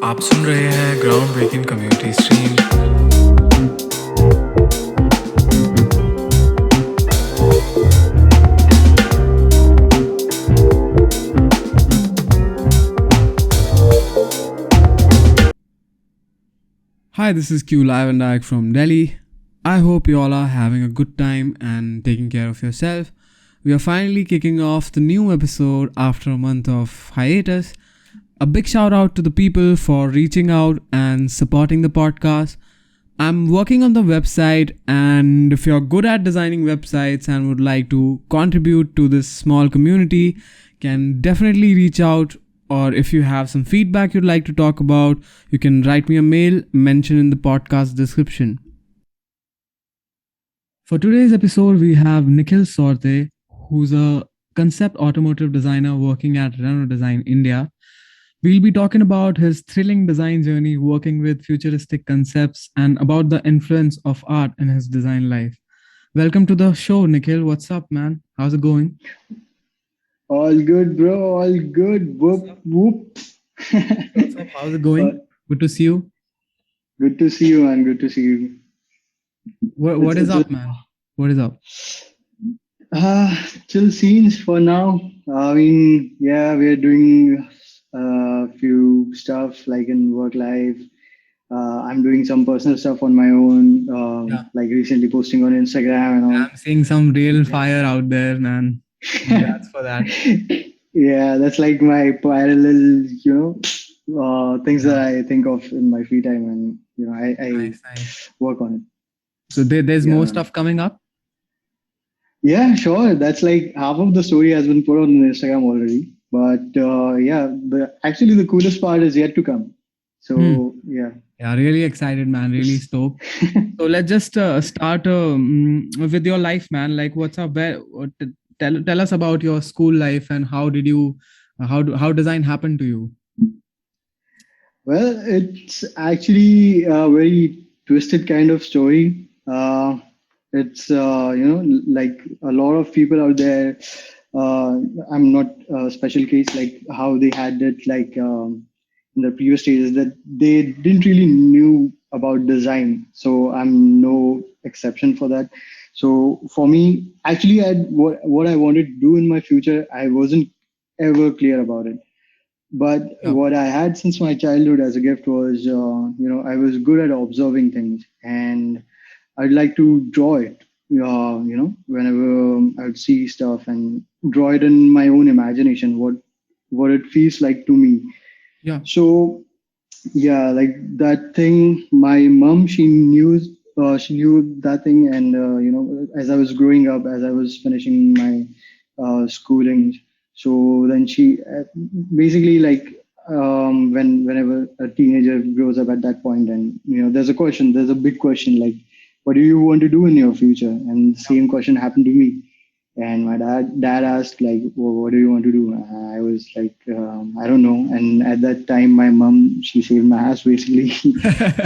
आप सुन रहे हैं ground breaking community stream. Hi, this is Q Live and Direct from Delhi. I hope you all are having a good time and taking care of yourself. We are finally kicking off the new episode after a month of hiatus. A big shout out to the people for reaching out and supporting the podcast. I'm working on the website, and if you're good at designing websites and would like to contribute to this small community, can definitely reach out. Or if you have some feedback you'd like to talk about, you can write me a mail mentioned in the podcast description. For today's episode, we have Nikhil Sorte, who's a concept automotive designer working at Renault Design India. We'll be talking about his thrilling design journey working with futuristic concepts and about the influence of art in his design life. Welcome to the show, Nikhil. What's up, man? How's it going? All good, bro. All good. Whoop, whoop. What's up? How's it going? But Good to see you. good to see you, man. Good to see you. What It's is it's up, man? What is up? chill scenes for now. I mean, yeah, we're doing a few stuff like in work life. I'm doing some personal stuff on my own, Yeah, like recently posting on Instagram and all. I'm seeing some real fire out there, man. Congrats for that. Yeah, that's like my parallel, things that Yeah, I think of in my free time, and I nice, nice. work on it. So there's Yeah, more man. stuff coming up. Yeah, sure. That's like half of the story has been put on Instagram already. But yeah, actually the coolest part is yet to come. Hmm. So yeah. Yeah, really excited, man. Really This- stoked. So let's just start with your life, man. Like, what's up? Tell us about your school life and how did you, how design happened to you? well, it's actually a very twisted kind of story. It's like a lot of people out there. Uh, I'm not a special case like how they had it like in the previous stages that they didn't really knew about design. So I'm no exception for that. So for me, actually, what I wanted to do in my future, I wasn't ever clear about it. But Yeah. what I had since my childhood as a gift was, I was good at observing things, and I'd like to draw it. Whenever I'd see stuff and draw it in my own imagination, what it feels like to me. Yeah. So yeah, like that thing. My mom, she knew that thing, and as I was growing up, as I was finishing my schooling, so then she basically like whenever a teenager grows up at that point, and there's a big question like, what do you want to do in your future? And the same question happened to me. And my dad asked like, well, what do you want to do? I was like, I don't know. And at that time, my mom, she saved my ass basically.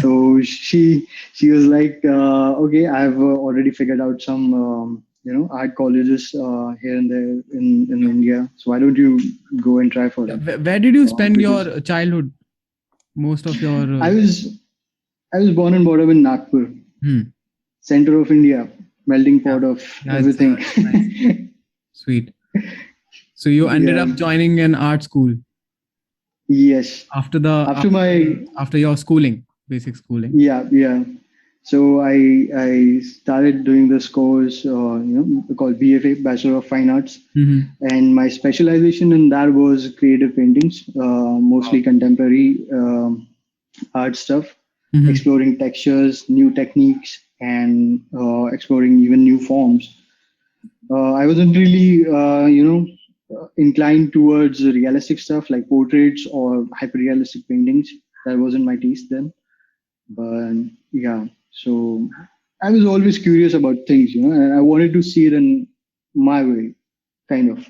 So she was like, okay, I've already figured out some art colleges here and there in Yeah. India. So why don't you go and try for Yeah. it? Where did you spend Because your childhood? Most of your. I was I was born and brought up in Nagpur, Hmm. center of India, melting Yeah. pot of Yeah, everything. it's nice. Sweet. So you ended Yeah. up joining an art school Yes. after the After my after your schooling, basic schooling. yeah. So I started doing this course, called BFA, Bachelor of Fine Arts, Mm-hmm. and my specialization in that was creative paintings, Wow. mostly contemporary art stuff, Mm-hmm. exploring textures, new techniques, and exploring even new forms. I wasn't really, inclined towards realistic stuff like portraits or hyper-realistic paintings. That wasn't my taste then. But yeah, so I was always curious about things, and I wanted to see it in my way, kind of.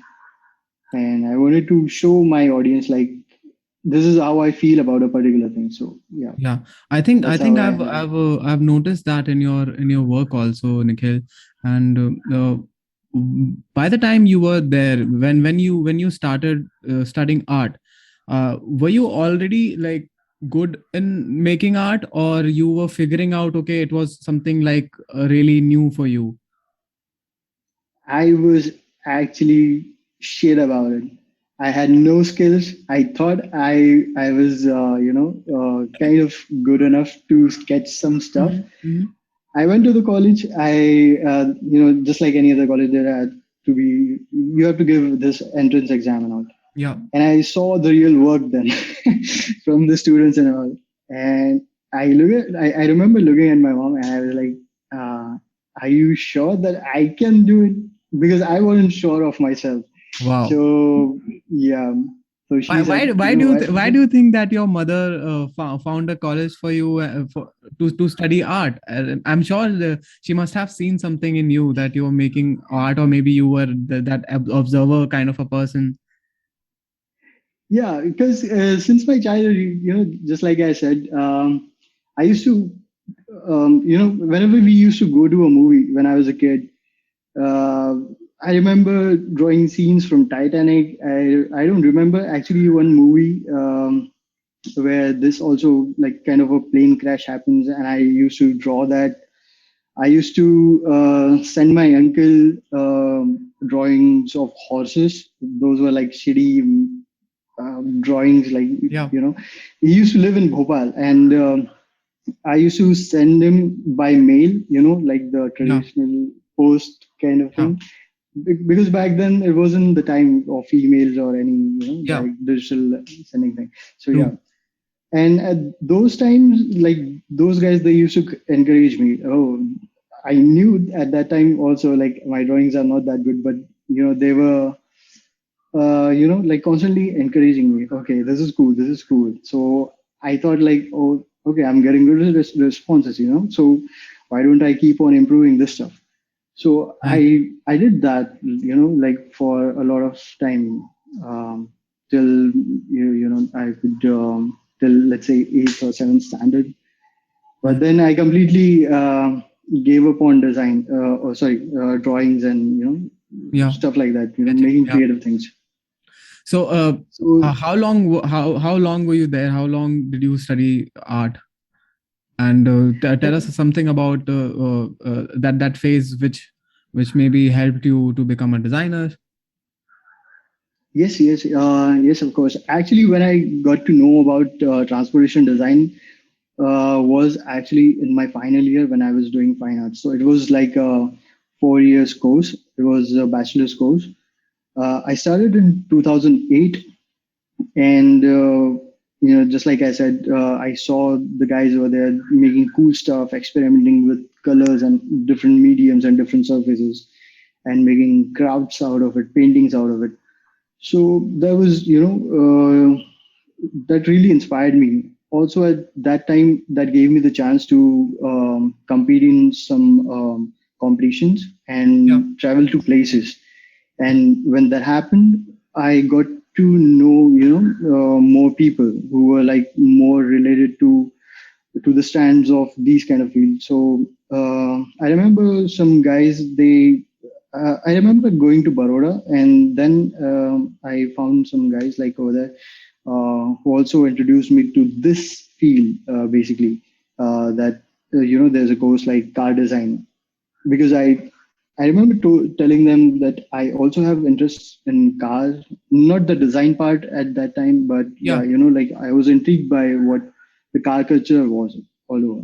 And I wanted to show my audience like this is how I feel about a particular thing. So yeah, Yeah, I that's think how I I've ended up. I've noticed that in your work also, Nikhil. And by the time you were there, when you started studying art, were you already like good in making art, or you were figuring out, okay, it was something like really new for you? I was actually shit about it. I had no skills. I thought I was kind of good enough to sketch some stuff. Mm-hmm. I went to the college. Just like any other college, there had to be you have to give this entrance exam and all. Yeah. And I saw the real work then from the students and all. And I remember looking at my mom and I was like, "Are you sure that I can do it?" Because I wasn't sure of myself. Wow. So yeah, so she said, "You Why know do you what? why do you think that your mother found a college for you to study art? I'm sure she must have seen something in you that you were making art, or maybe you were that observer kind of a person. Yeah, because since my childhood, just like I said, I used to, whenever we used to go to a movie when I was a kid, uh, I remember drawing scenes from Titanic. I don't remember actually one movie where this also like kind of a plane crash happens, and I used to draw that. I used to send my uncle drawings of horses. Those were like shitty drawings, like Yeah. he used to live in Bhopal, and I used to send him by mail, like the Yeah. traditional post kind of Yeah. thing. Because back then it wasn't the time of emails or any, Yeah. like digital sending thing. So yeah, True. and at those times, like those guys, they used to encourage me. Oh, I knew at that time also like my drawings are not that good, but they were like constantly encouraging me. Okay, this is cool. This is cool. So I thought like, oh, okay, I'm getting good responses. So why don't I keep on improving this stuff? So Nice. I did that. Like for a lot of time till I could till let's say eighth or seventh standard. But Mm. then I completely gave up on design. Or sorry, drawings and Yeah. stuff like that. Getting. Making Yeah. creative things. So, So how long were you there? How long did you study art? And tell us something about that phase which maybe helped you to become a designer. yes, yes, yes, of course. Actually, when I got to know about transportation design, was actually in my final year when I was doing fine arts. So it was like a 4 years course. It was a bachelor's course. I started in 2008, and just like I said, I saw the guys over there making cool stuff, experimenting with colors and different mediums and different surfaces, and making crafts out of it, paintings out of it. So that was, that really inspired me. Also, at that time, that gave me the chance to compete in some competitions Yeah. and travel to places. And when that happened, I got to know, more people who were like more related to the stands of these kind of fields. So I remember some guys. I remember going to Baroda, and then I found some guys like over there who also introduced me to this field. Basically, that there's a course like car design, because I remember telling them that I also have interest in cars, not the design part at that time, but yeah, Yeah. like I was intrigued by what the car culture was all over.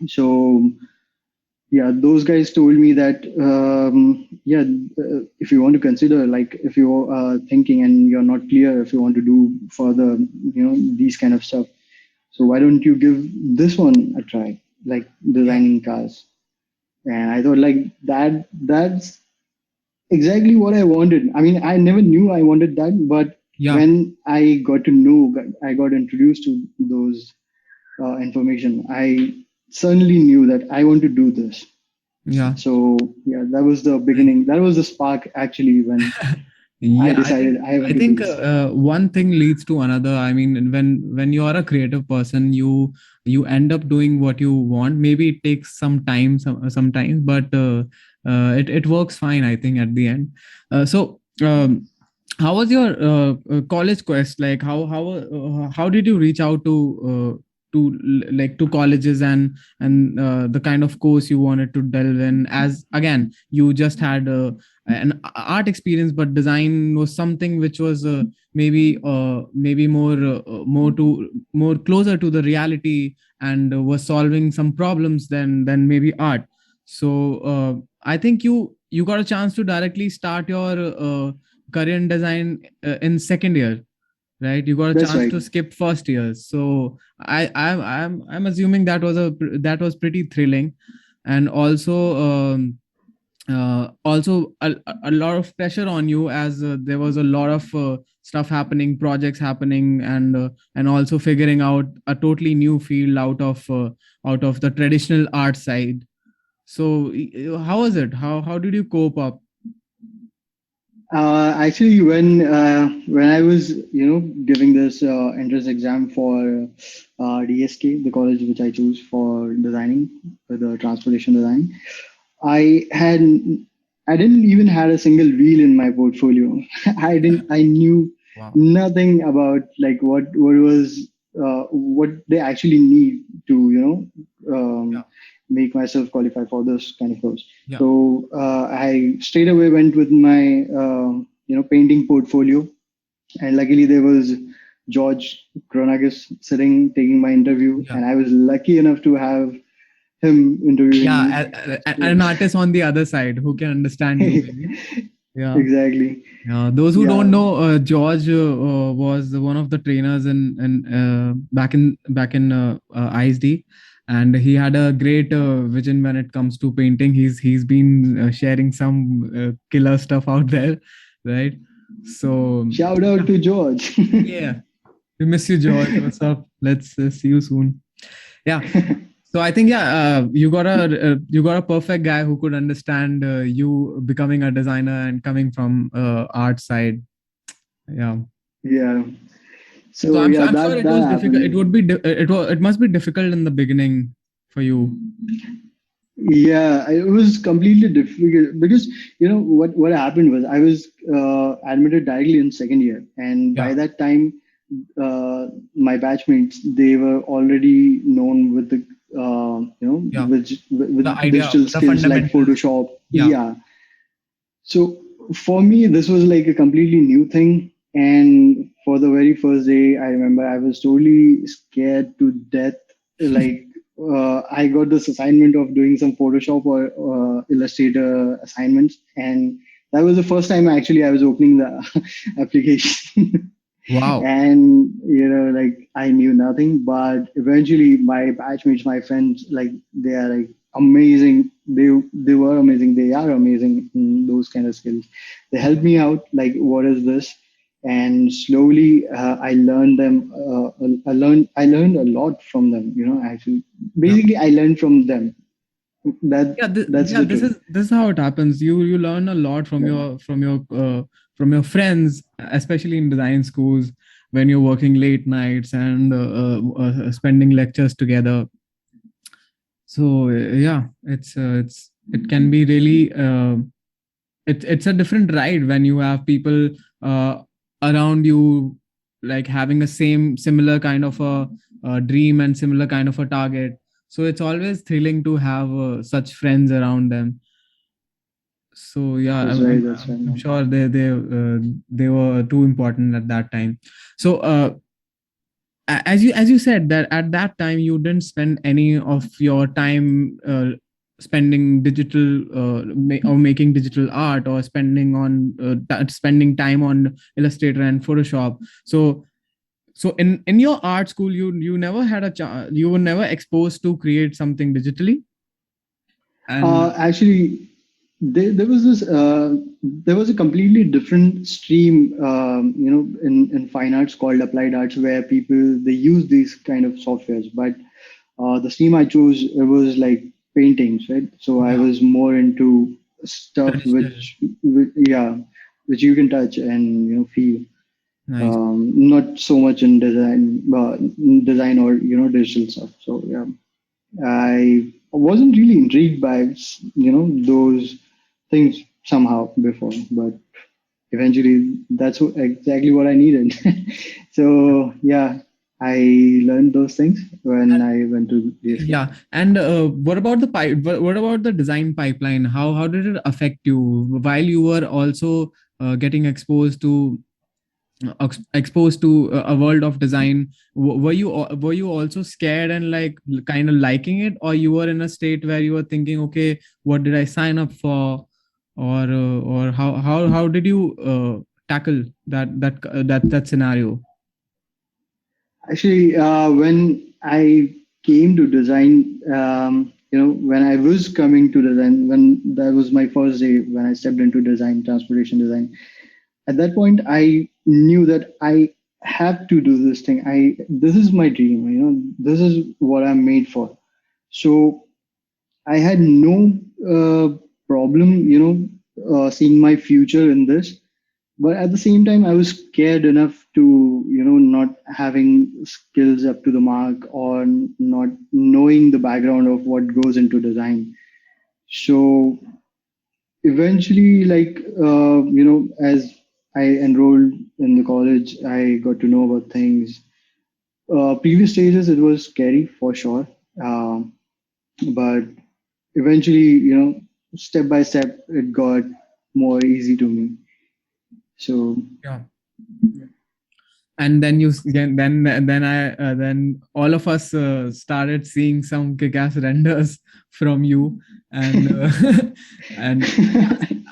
So yeah, those guys told me that yeah, if you want to consider, like if you are thinking and you're not clear if you want to do further, these kind of stuff. So why don't you give this one a try, like Yeah. designing cars? And I thought like that's exactly what I wanted. I mean, I never knew I wanted that, but Yeah. when I got to know, I got introduced to those information, I suddenly knew that I want to do this. Yeah. So yeah, that was the Nice. beginning. That was the spark actually when I Yeah, decided I I want to do think this. one thing leads to another. I mean, when you are a creative person, you end up doing what you want. Maybe it takes some time, sometimes, but it works fine, I think, at the end. So how was your college quest? Like how did you reach out to colleges and the kind of course you wanted to delve in? As again, you just had an art experience, but design was something which was maybe more closer to the reality, and was solving some problems than maybe art. So I think you got a chance to directly start your career in design in second year, right? You got a That's chance right. to skip first year. So I'm assuming that was pretty thrilling, and also a lot of pressure on you, as there was a lot of stuff happening, projects happening, and also figuring out a totally new field out of the traditional art side. So how was it? How did you cope up? Actually, when I was giving this entrance exam for DSK, the college which I choose for designing, for the transportation design, I had I didn't even had a single reel in my portfolio. I knew Wow. nothing about like what they actually need to Yeah. make myself qualify for this kind of course. Yeah. So I straight away went with my painting portfolio, and luckily there was George Chronagis sitting taking my interview, Yeah. and I was lucky enough to have him interviewing Yeah, me. an artist on the other side who can understand you, maybe. Yeah. Exactly. Yeah, those who don't Yeah. know, George was one of the trainers in back in ISD, and he had a great vision when it comes to painting. He's been sharing some killer stuff out there, right? So Shout out yeah, to George. yeah. We miss you, George. What's up? Let's see you soon. Yeah. So I think, yeah, you got a perfect guy who could understand you becoming a designer and coming from art side. Yeah. Yeah. So So yeah, I'm sure that it that was difficult. happened. It must be difficult in the beginning for you. Yeah, it was completely difficult because what happened was I was admitted directly in second year, and by Yeah. that time, my batchmates, they were already known with the Yeah. The with idea, digital the skills like fundamentals. Photoshop. Yeah. Yeah. So for me, this was like a completely new thing. And for the very first day, I remember I was totally scared to death. Like, I got this assignment of doing some Photoshop or Illustrator assignments. And that was the first time actually I was opening the application. Wow. And like I knew nothing, but eventually my batchmates, my friends, like they are like amazing. They were amazing, they are amazing in those kind of skills. They helped Yeah. me out, like what is this. And slowly I learned them. I learned a lot from them, actually. Yeah. Basically I learned from them. That's Yeah, the truth. this is how it happens. You learn a lot from Yeah. from your friends, especially in design schools, when you're working late nights and spending lectures together. So yeah, it can be really it's a different ride when you have people uh, around you, like having a similar kind of a dream and similar kind of a target. So it's always thrilling to have such friends around them. So yeah, That's right. That's right, I'm man. sure they were too important at that time. So as you said that at that time you didn't spend any of your time spending digital or making digital art, or spending time on Illustrator and Photoshop. So in your art school, you never had a chance, you were never exposed to create something digitally. And Actually, there was this. There was a completely different stream, in fine arts called applied arts, where people they use these kind of softwares. But the stream I chose, it was like paintings, right? So I yeah, was more into stuff traditional. yeah, which you can touch and feel. Nice. Not so much in design or digital stuff. So yeah. I wasn't really intrigued by those things somehow before, but eventually that's exactly what I needed. So yeah, I learned those things when I went to DSK. Yeah, and what about the what about the design pipeline? How did it affect you while you were also getting exposed to a world of design? Were you also scared and like kind of liking it, or you were in a state where you were thinking, okay, what did I sign up for, or how did you tackle that scenario? Actually, when I came to design, when I was coming to design, when that was my first day when I stepped into design, transportation design, at that point, I knew that I have to do this thing. This is my dream, this is what I'm made for. So I had no problem, seeing my future in this. But at the same time, I was scared enough to, not having skills up to the mark or not knowing the background of what goes into design. So eventually, like, as I enrolled in the college, I got to know about things. Previous stages, it was scary for sure. But eventually, step by step, it got more easy to me. So Yeah. And then then all of us started seeing some kick-ass renders from you, and and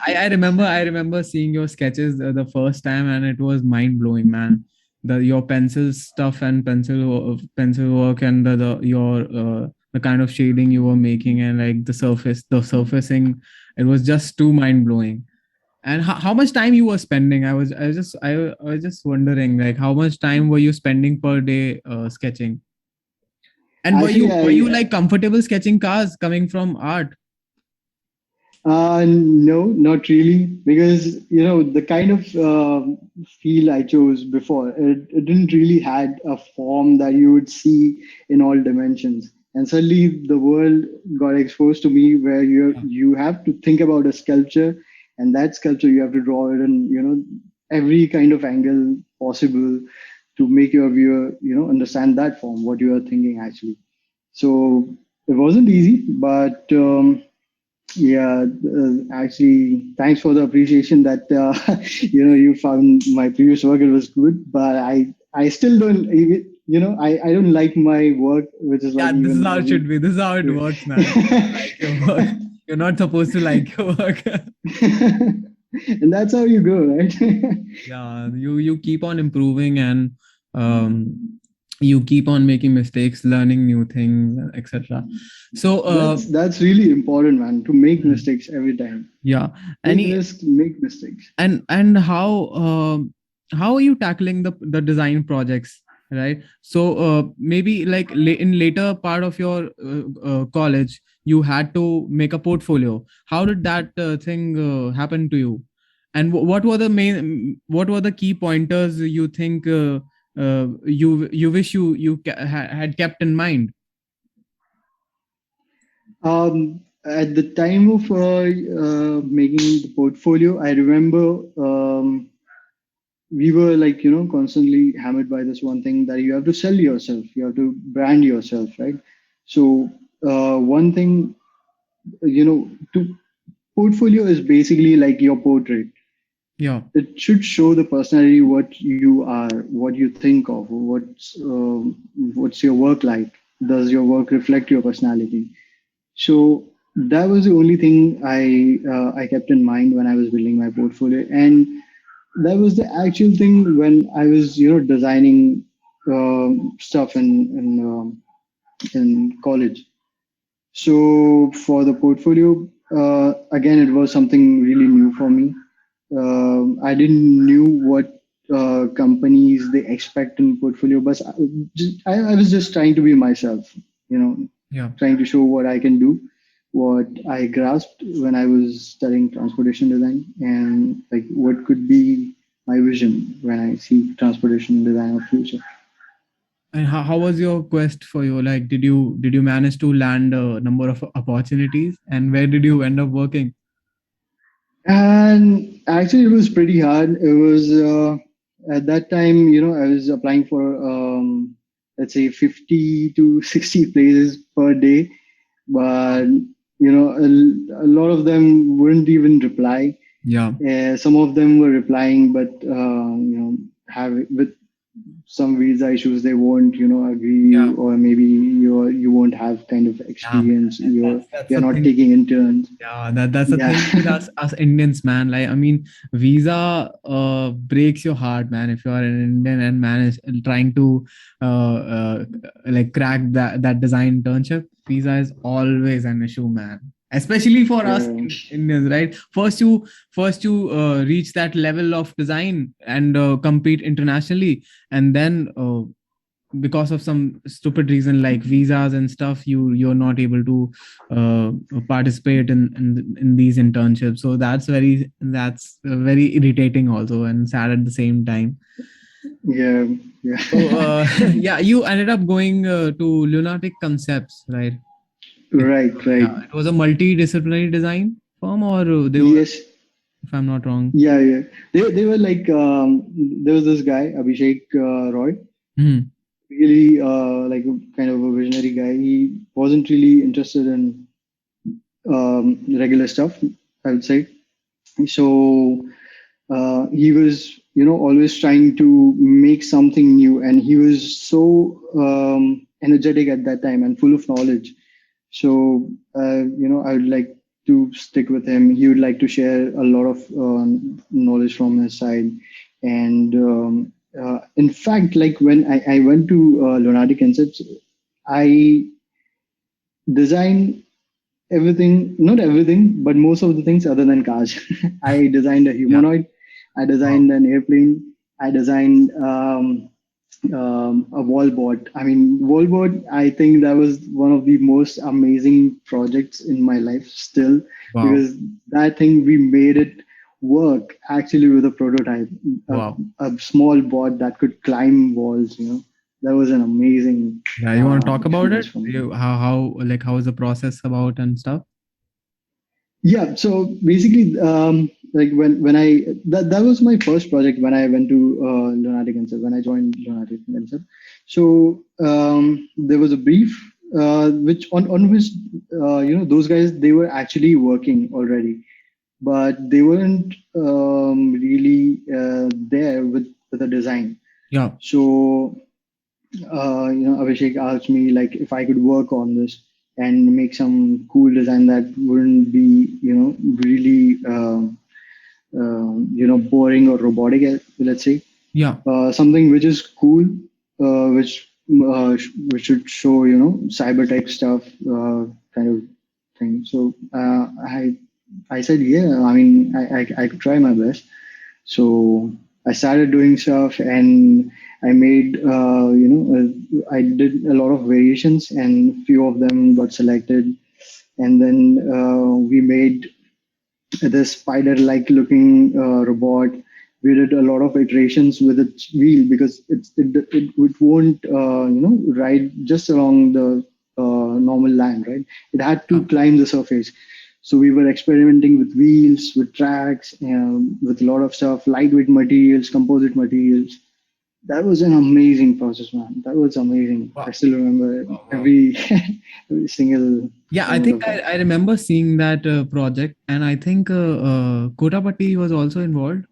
I remember seeing your sketches the first time, and it was mind blowing, man. Your pencil stuff and pencil work, and the kind of shading you were making, and like the surfacing, it was just too mind blowing. And how much time you were spending? I was just wondering, like, how much time were you spending per day sketching? And actually, were you like comfortable sketching cars coming from art? no, not really, because the kind of feel I chose before, it didn't really had a form that you would see in all dimensions. And suddenly the world got exposed to me where Yeah. you have to think about a sculpture, and that sculpture you have to draw it in, every kind of angle possible to make your viewer, understand that form, what you are thinking actually. So it wasn't easy, but yeah, actually, thanks for the appreciation that you found my previous work. It was good, but I still don't I don't like my work, which is like Yeah, this is even how it every. should be. This is how it works, man. You should like your work. You're not supposed to like your work. And that's how you go, right? Yeah, you keep on improving, and you keep on making mistakes, learning new things, etc. So That's really important, man. To make mm, mistakes every time. yeah. Take Any risks, make mistakes. and how are you tackling the design projects, right? So maybe like in later part of your college, you had to make a portfolio. How did that thing happen to you? And what were the key pointers you think you wish you had kept in mind? At the time of making the portfolio, I remember we were like constantly hammered by this one thing that you have to sell yourself, you have to brand yourself, right? So one thing, to portfolio is basically like your portrait. Yeah. It should show the personality, what you are, what you think of, what's your work like, does your work reflect your personality. So that was the only thing I kept in mind when I was building my portfolio, and that was the actual thing when I was designing stuff in college. So for the portfolio, again, it was something really new for me. I didn't knew what companies they expect in portfolio, but I was just trying to be myself, you know, Yeah. trying to show what I can do, what I grasped when I was studying transportation design, and like what could be my vision when I see transportation design of future. And how was your quest for you? Like, did you manage to land a number of opportunities, and where did you end up working? And actually, it was pretty hard. It was at that time, I was applying for let's say 50 to 60 places per day, but a lot of them wouldn't even reply. Yeah. Some of them were replying, but have with some visa issues, they won't agree Yeah. you, or maybe you won't have kind of Yeah, man. experience. That's You're the not thing. taking interns. Yeah, that's the Yeah. thing with us Indians, man. Like, I mean, visa breaks your heart, man. If you are an Indian and man is trying to like crack that design internship, visa is always an issue, man. Especially for us Yeah. Indians, right? First you reach that level of design and compete internationally, and then because of some stupid reason like visas and stuff, you're not able to uh, participate in these internships. So that's very irritating also and sad at the same time. Yeah. Yeah. So yeah, you ended up going to Lunatic Concepts, right? it, Right, right. yeah, it was a multidisciplinary design firm, or they were, Yes. if I'm not wrong. Yeah, yeah. They were like there was this guy Abhishek Roy, Hmm. really like a kind of a visionary guy. He wasn't really interested in regular stuff, I would say. So he was always trying to make something new, and he was so energetic at that time and full of knowledge. So I would like to stick with him. He would like to share a lot of knowledge from his side. And in fact, like when I went to Lunatic Concepts, I designed everything, not everything, but most of the things other than cars. I designed a Yeah. humanoid. I Wow. designed an airplane. I designed a wallboard. I mean, wallboard, I think that was one of the most amazing projects in my life still, Wow. because that thing, we made it work actually with a prototype, a, Wow. a small board that could climb walls. That was an amazing Yeah, you want to talk about experience it? for me. How like how is the process about and stuff? Yeah, so basically, like when I that was my first project when I went to Lunatic Concept, when I joined Lunatic Concept. So there was a brief which on which those guys, they were actually working already, but they weren't really there with the design. Yeah. So Abhishek asked me like if I could work on this and make some cool design that wouldn't be, really, boring or robotic, let's say. Yeah. Something which is cool, which should show, cyber type stuff, kind of thing. So I said, yeah, I mean, I could try my best. So I started doing stuff, and I made, I did a lot of variations, and few of them got selected. And then we made this spider-like looking robot. We did a lot of iterations with its wheel, because it won't ride just along the normal land, right? It had Yeah. to climb the surface. So we were experimenting with wheels, with tracks, with a lot of stuff, lightweight materials, composite materials. That was an amazing process, man. That was amazing. I Wow. still remember Wow. Wow. every every single Yeah, I moment think of that. I remember seeing that project, and I think Kotapati was also involved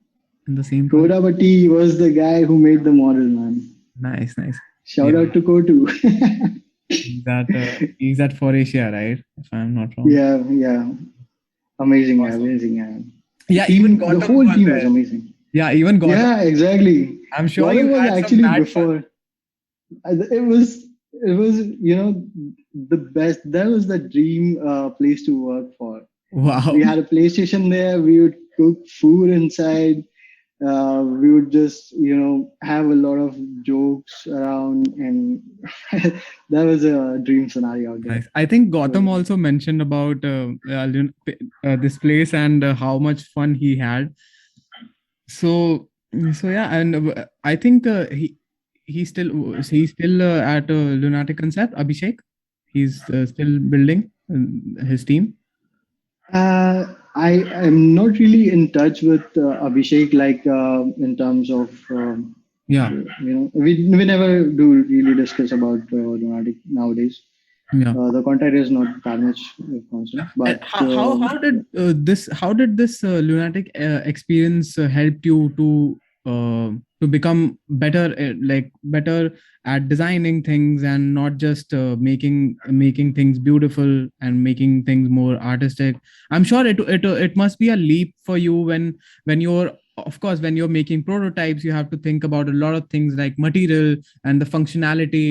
in the same project. Kodavati was the guy who made the model, man. Nice, nice. Shout Yeah, out to Kotu. he's at for Asia, right? If I'm not wrong. Yeah, yeah. Amazing, guy, Awesome. amazing guy. Yeah, even The Gautam whole was team was there. amazing. Yeah, even Gautam. Yeah, exactly. I'm sure you Gautam was had some actually mad fun. before. It was the best. That was the dream place to work for. We Wow. had a PlayStation there. We would cook food inside. We would just have a lot of jokes around, and that was a dream scenario out there. Nice. I think So Gautam also mentioned about this place and how much fun he had. So, so yeah, and I think he's still at Lunatic Concept. Abhishek, he's still building his team. I am not really in touch with Abhishek, like in terms of Yeah, we never do really discuss about Lunatic nowadays. yeah. The contact is not that much constant, And but how did this lunatic experience helped you to become better, like better at designing things and not just making things beautiful and making things more artistic? I'm sure it must be a leap for you when you're, of course, when you're making prototypes. You have to think about a lot of things like material and the functionality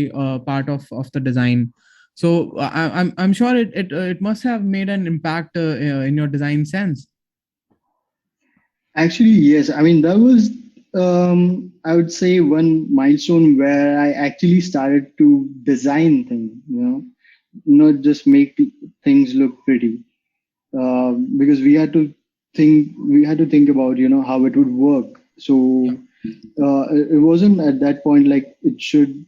part of the design. So I'm sure it must have made an impact in your design sense. actually, yes. I mean, that was, I would say, one milestone where I actually started to design things, not just make things look pretty. Because we had to think about, how it would work. So Yeah. it wasn't at that point like it should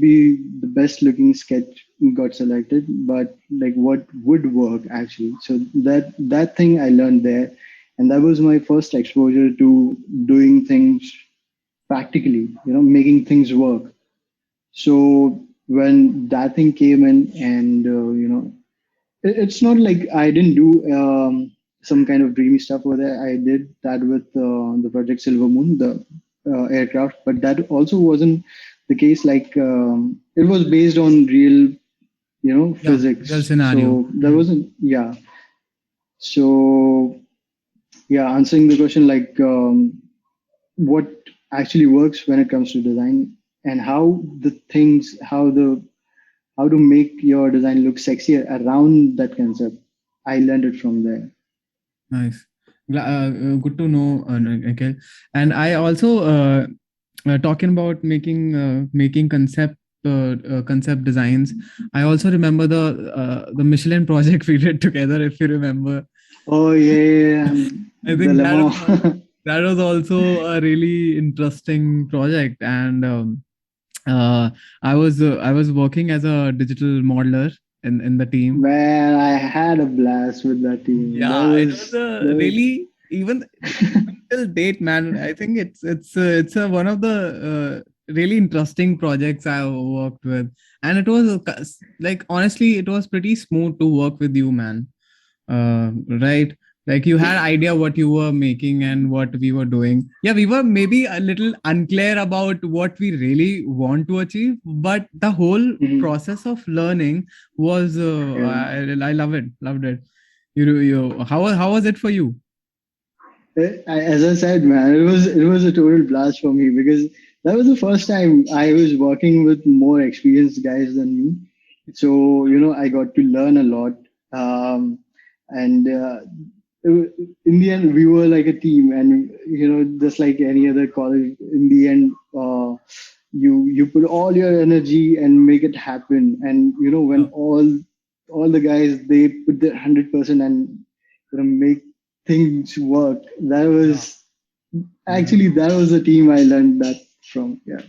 be the best looking sketch got selected, but like what would work actually. So that thing I learned there, and that was my first exposure to doing things practically, making things work. So when that thing came in, and it's not like I didn't do some kind of dreamy stuff over there. I did that with the project Silver Moon, the aircraft, but that also wasn't the case. Like it was based on real, Yeah, real physics. scenario. So there wasn't, yeah. So yeah, answering the question, like what actually works when it comes to design, and how to make your design look sexier around that concept. I learned it from there. Nice. Good to know, Nikhil. And I also talking about making concept designs. I also remember the Michelin project we did together. If you remember, Oh yeah, I the think lemon. that was also a really interesting project. And uh, I was working as a digital modeler in the team. Man, I had a blast with that team. That Yeah, it was was a that. really, even till date, man. I think it's a one of the really interesting projects I worked with, and it was like, honestly, it was pretty smooth to work with you, man. Right? Like, you had idea what you were making and what we were doing. Yeah, we were maybe a little unclear about what we really want to achieve, but the whole Mhm. process of learning was Yeah. I love it, loved it. You how was it for you? As I said, man, it was a total blast for me because that was the first time I was working with more experienced guys than me. So I got to learn a lot, and in the end, we were like a team, and just like any other college, in the end, you put all your energy and make it happen. And when Yeah. all the guys they put their 100% and make things work. That Yeah. was Yeah. actually that was the team I learned that from. Yeah,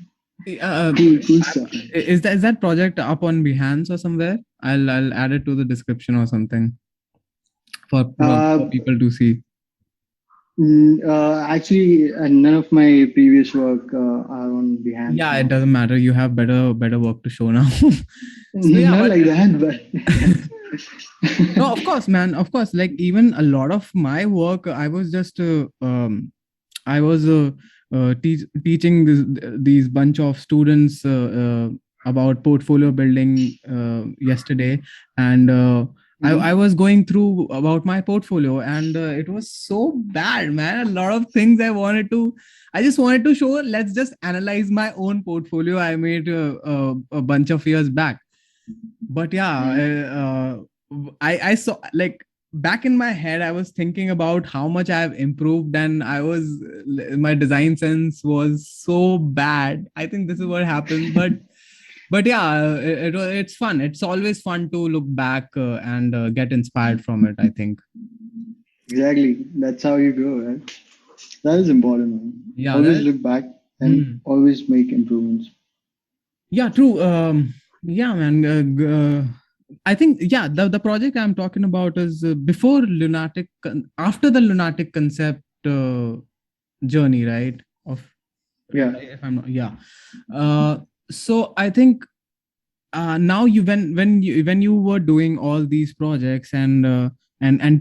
cool stuff, man. Is that project up on Behance or somewhere? I'll add it to the description or something for Uh, people to see. Actually, none of my previous work are on Behance Yeah, it now. doesn't matter. You have better work to show now. So yeah, Not but like that, but no, of course, man. Of course, like, even a lot of my work, I was just I was teaching these bunch of students about portfolio building yesterday, and I Mhm. was going through about my portfolio, and it was so bad, man. A lot of things I just wanted to show. Let's just analyze my own portfolio I made a bunch of years back. But yeah, Mhm. I saw, like, back in my head, I was thinking about how much I've improved, and my design sense was so bad. I think this is what happens. But yeah, it's fun. It's always fun to look back and get inspired from it, I think. Exactly. That's how you grow, right? That is important, man. Yeah, Always look back and hmm. always make improvements. Yeah, true. Yeah, man. I think, yeah, the project I'm talking about is before after the Lunatic Concept journey, right? Of Yeah. if I'm not, yeah. Uh, so I think now when you were doing all these projects and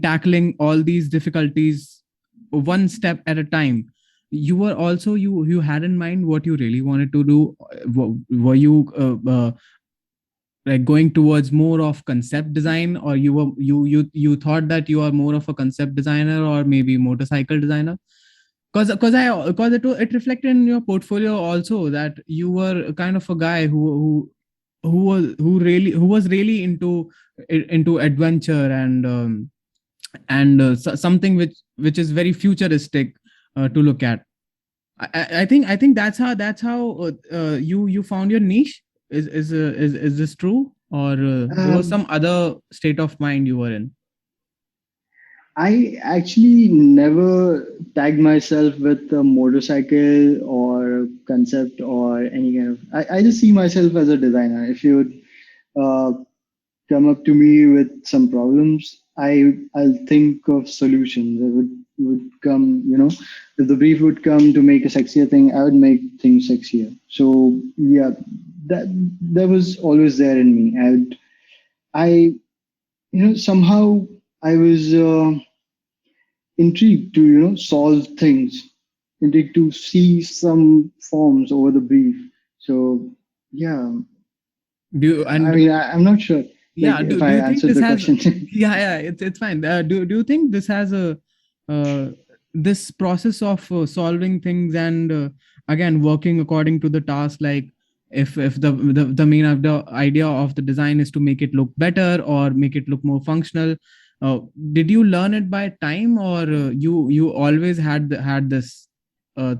tackling all these difficulties one step at a time, you were also you had in mind what you really wanted to do. Were you like going towards more of concept design, or you thought that you are more of a concept designer or maybe motorcycle designer? Because it reflected in your portfolio also that you were kind of a guy who was really into adventure and something which is very futuristic to look at. I think that's how you found your niche. Is this true, or there was Um, some other state of mind you were in? I actually never tagged myself with a motorcycle or concept or any kind of. I just see myself as a designer. If you would come up to me with some problems, I'll think of solutions. It would come, if the brief would come to make a sexier thing, I would make things sexier. So yeah, that was always there in me. I somehow I was. Intrigued to solve things, intrigued to see some forms over the brief. So yeah, Do you, and I do, mean I'm not sure like yeah, if do I you think answered this the has, question. yeah, it's fine. Do you think this has a this process of solving things and again working according to the task, like if the main of the idea of the design is to make it look better or make it look more functional, uh, did you learn it by time, or you always had this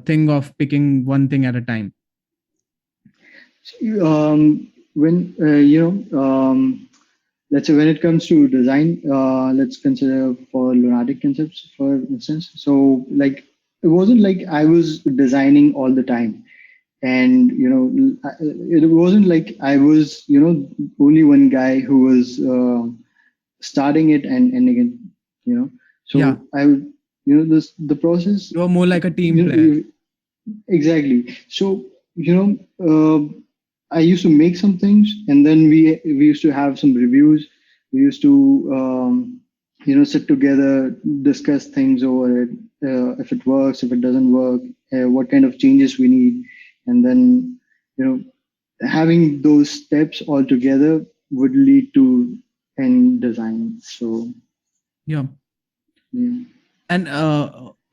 thing of picking one thing at a time? When let's say when it comes to design, let's consider for Lunatic Concepts, for instance. So like it wasn't like I was designing all the time, and it wasn't like I was only one guy who was starting it and ending it. Yeah, So I would this the process. you are more like a team you know player. you- exactly. So I used to make some things, and then we used to have some reviews. We used to sit together, discuss things over it, if it works, if it doesn't work, what kind of changes we need, and then you know having those steps all together would lead to end design. So Yeah. yeah. And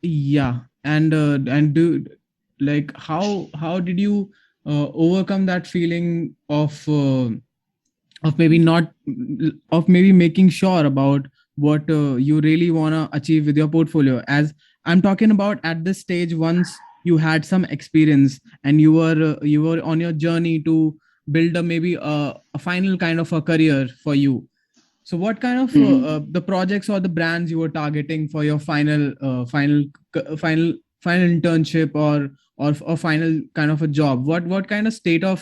yeah, and do, like, how did you overcome that feeling of maybe not, of maybe making sure about what you really want to achieve with your portfolio? As I'm talking about at this stage, once you had some experience and you were on your journey to build a maybe a final kind of a career for you. So what kind of Mhm. the projects or the brands you were targeting for your final internship, or final kind of a job? What kind of state of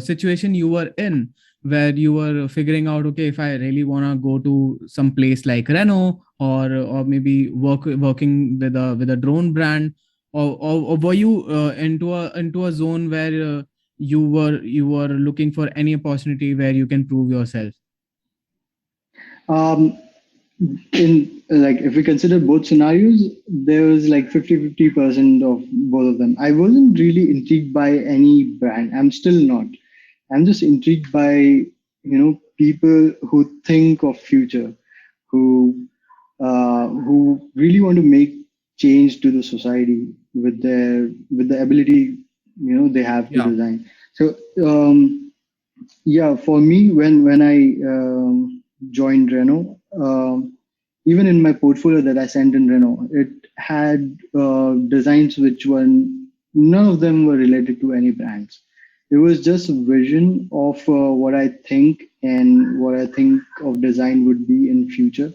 situation you were in, where you were figuring out, okay, if I really want to go to some place like Renault, or maybe working with a drone brand, or were you into a zone where you were looking for any opportunity where you can prove yourself? um, in like if we consider both scenarios, there was like 50-50% of both of them. I wasn't really intrigued by any brand. I'm still not. I'm just intrigued by people who think of future, who really want to make change to the society with the ability they have to Yeah. design. So yeah, for me, when I joined Renault, even in my portfolio that I sent in Renault, it had designs which were none of them were related to any brands. It was just a vision of what I think and what I think of design would be in future,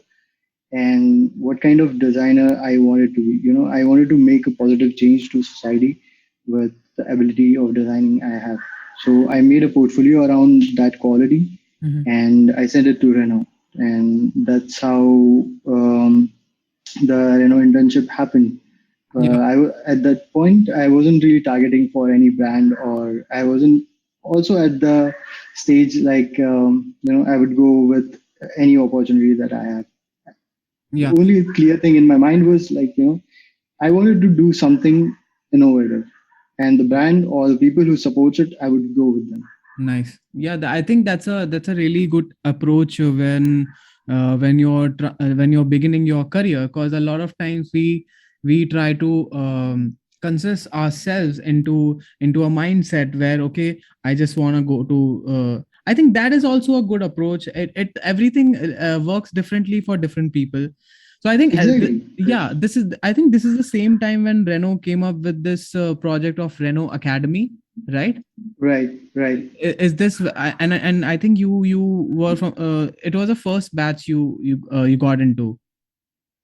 and what kind of designer I wanted to be. I wanted to make a positive change to society with the ability of designing I have. So I made a portfolio around that quality, and I sent it to Renault, and that's how the Renault internship happened. Yeah. At that point, I wasn't really targeting for any brand, or I wasn't also at the stage like I would go with any opportunity that I have. The Yeah. only clear thing in my mind was like I wanted to do something innovative, and the brand or the people who support it, I would go with them. Nice. Yeah, I think that's a really good approach when you're beginning your career, because a lot of times we try to consist ourselves into a mindset where, okay, I just want to go to. I think that is also a good approach. It everything works differently for different people. So I think Exactly. Correct. yeah, this is I think this is the same time when Renault came up with this project of Renault Academy, right? Right. Right. Is this and I think you were from it was the first batch you got into.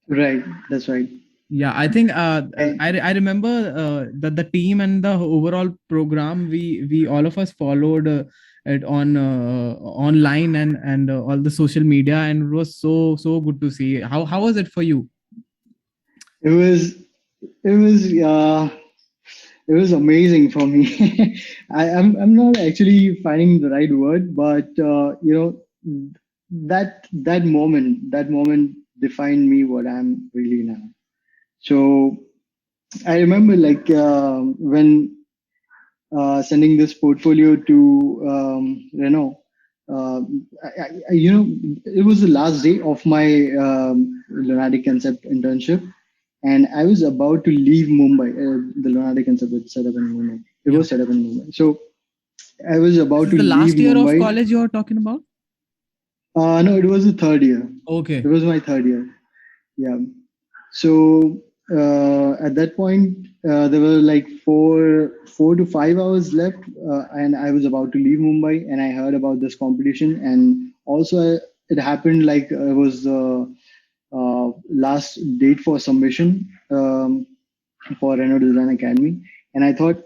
Right. That's right. Yeah, I think And I remember the team and the overall program, we all of us followed it on online and all the social media, and it was so good to see. How was it for you? it was it was it was amazing for me. I'm not actually finding the right word, but that moment defined me what I'm really now. So I remember like when sending this portfolio to Renault. It was the last day of my Lunatic Concept internship, and I was about to leave Mumbai. The Lunatic Concept was set up in Mumbai. It Yeah. was set up in Mumbai. So I was This about is to the leave last year of Mumbai. college you're talking about? No, it was the third year. It Okay. was my third year. Yeah. So at that point, there were like 4 to 5 hours left, and I was about to leave Mumbai, and I heard about this competition, and also it happened like it was the last date for submission for Renault Design Academy, and I thought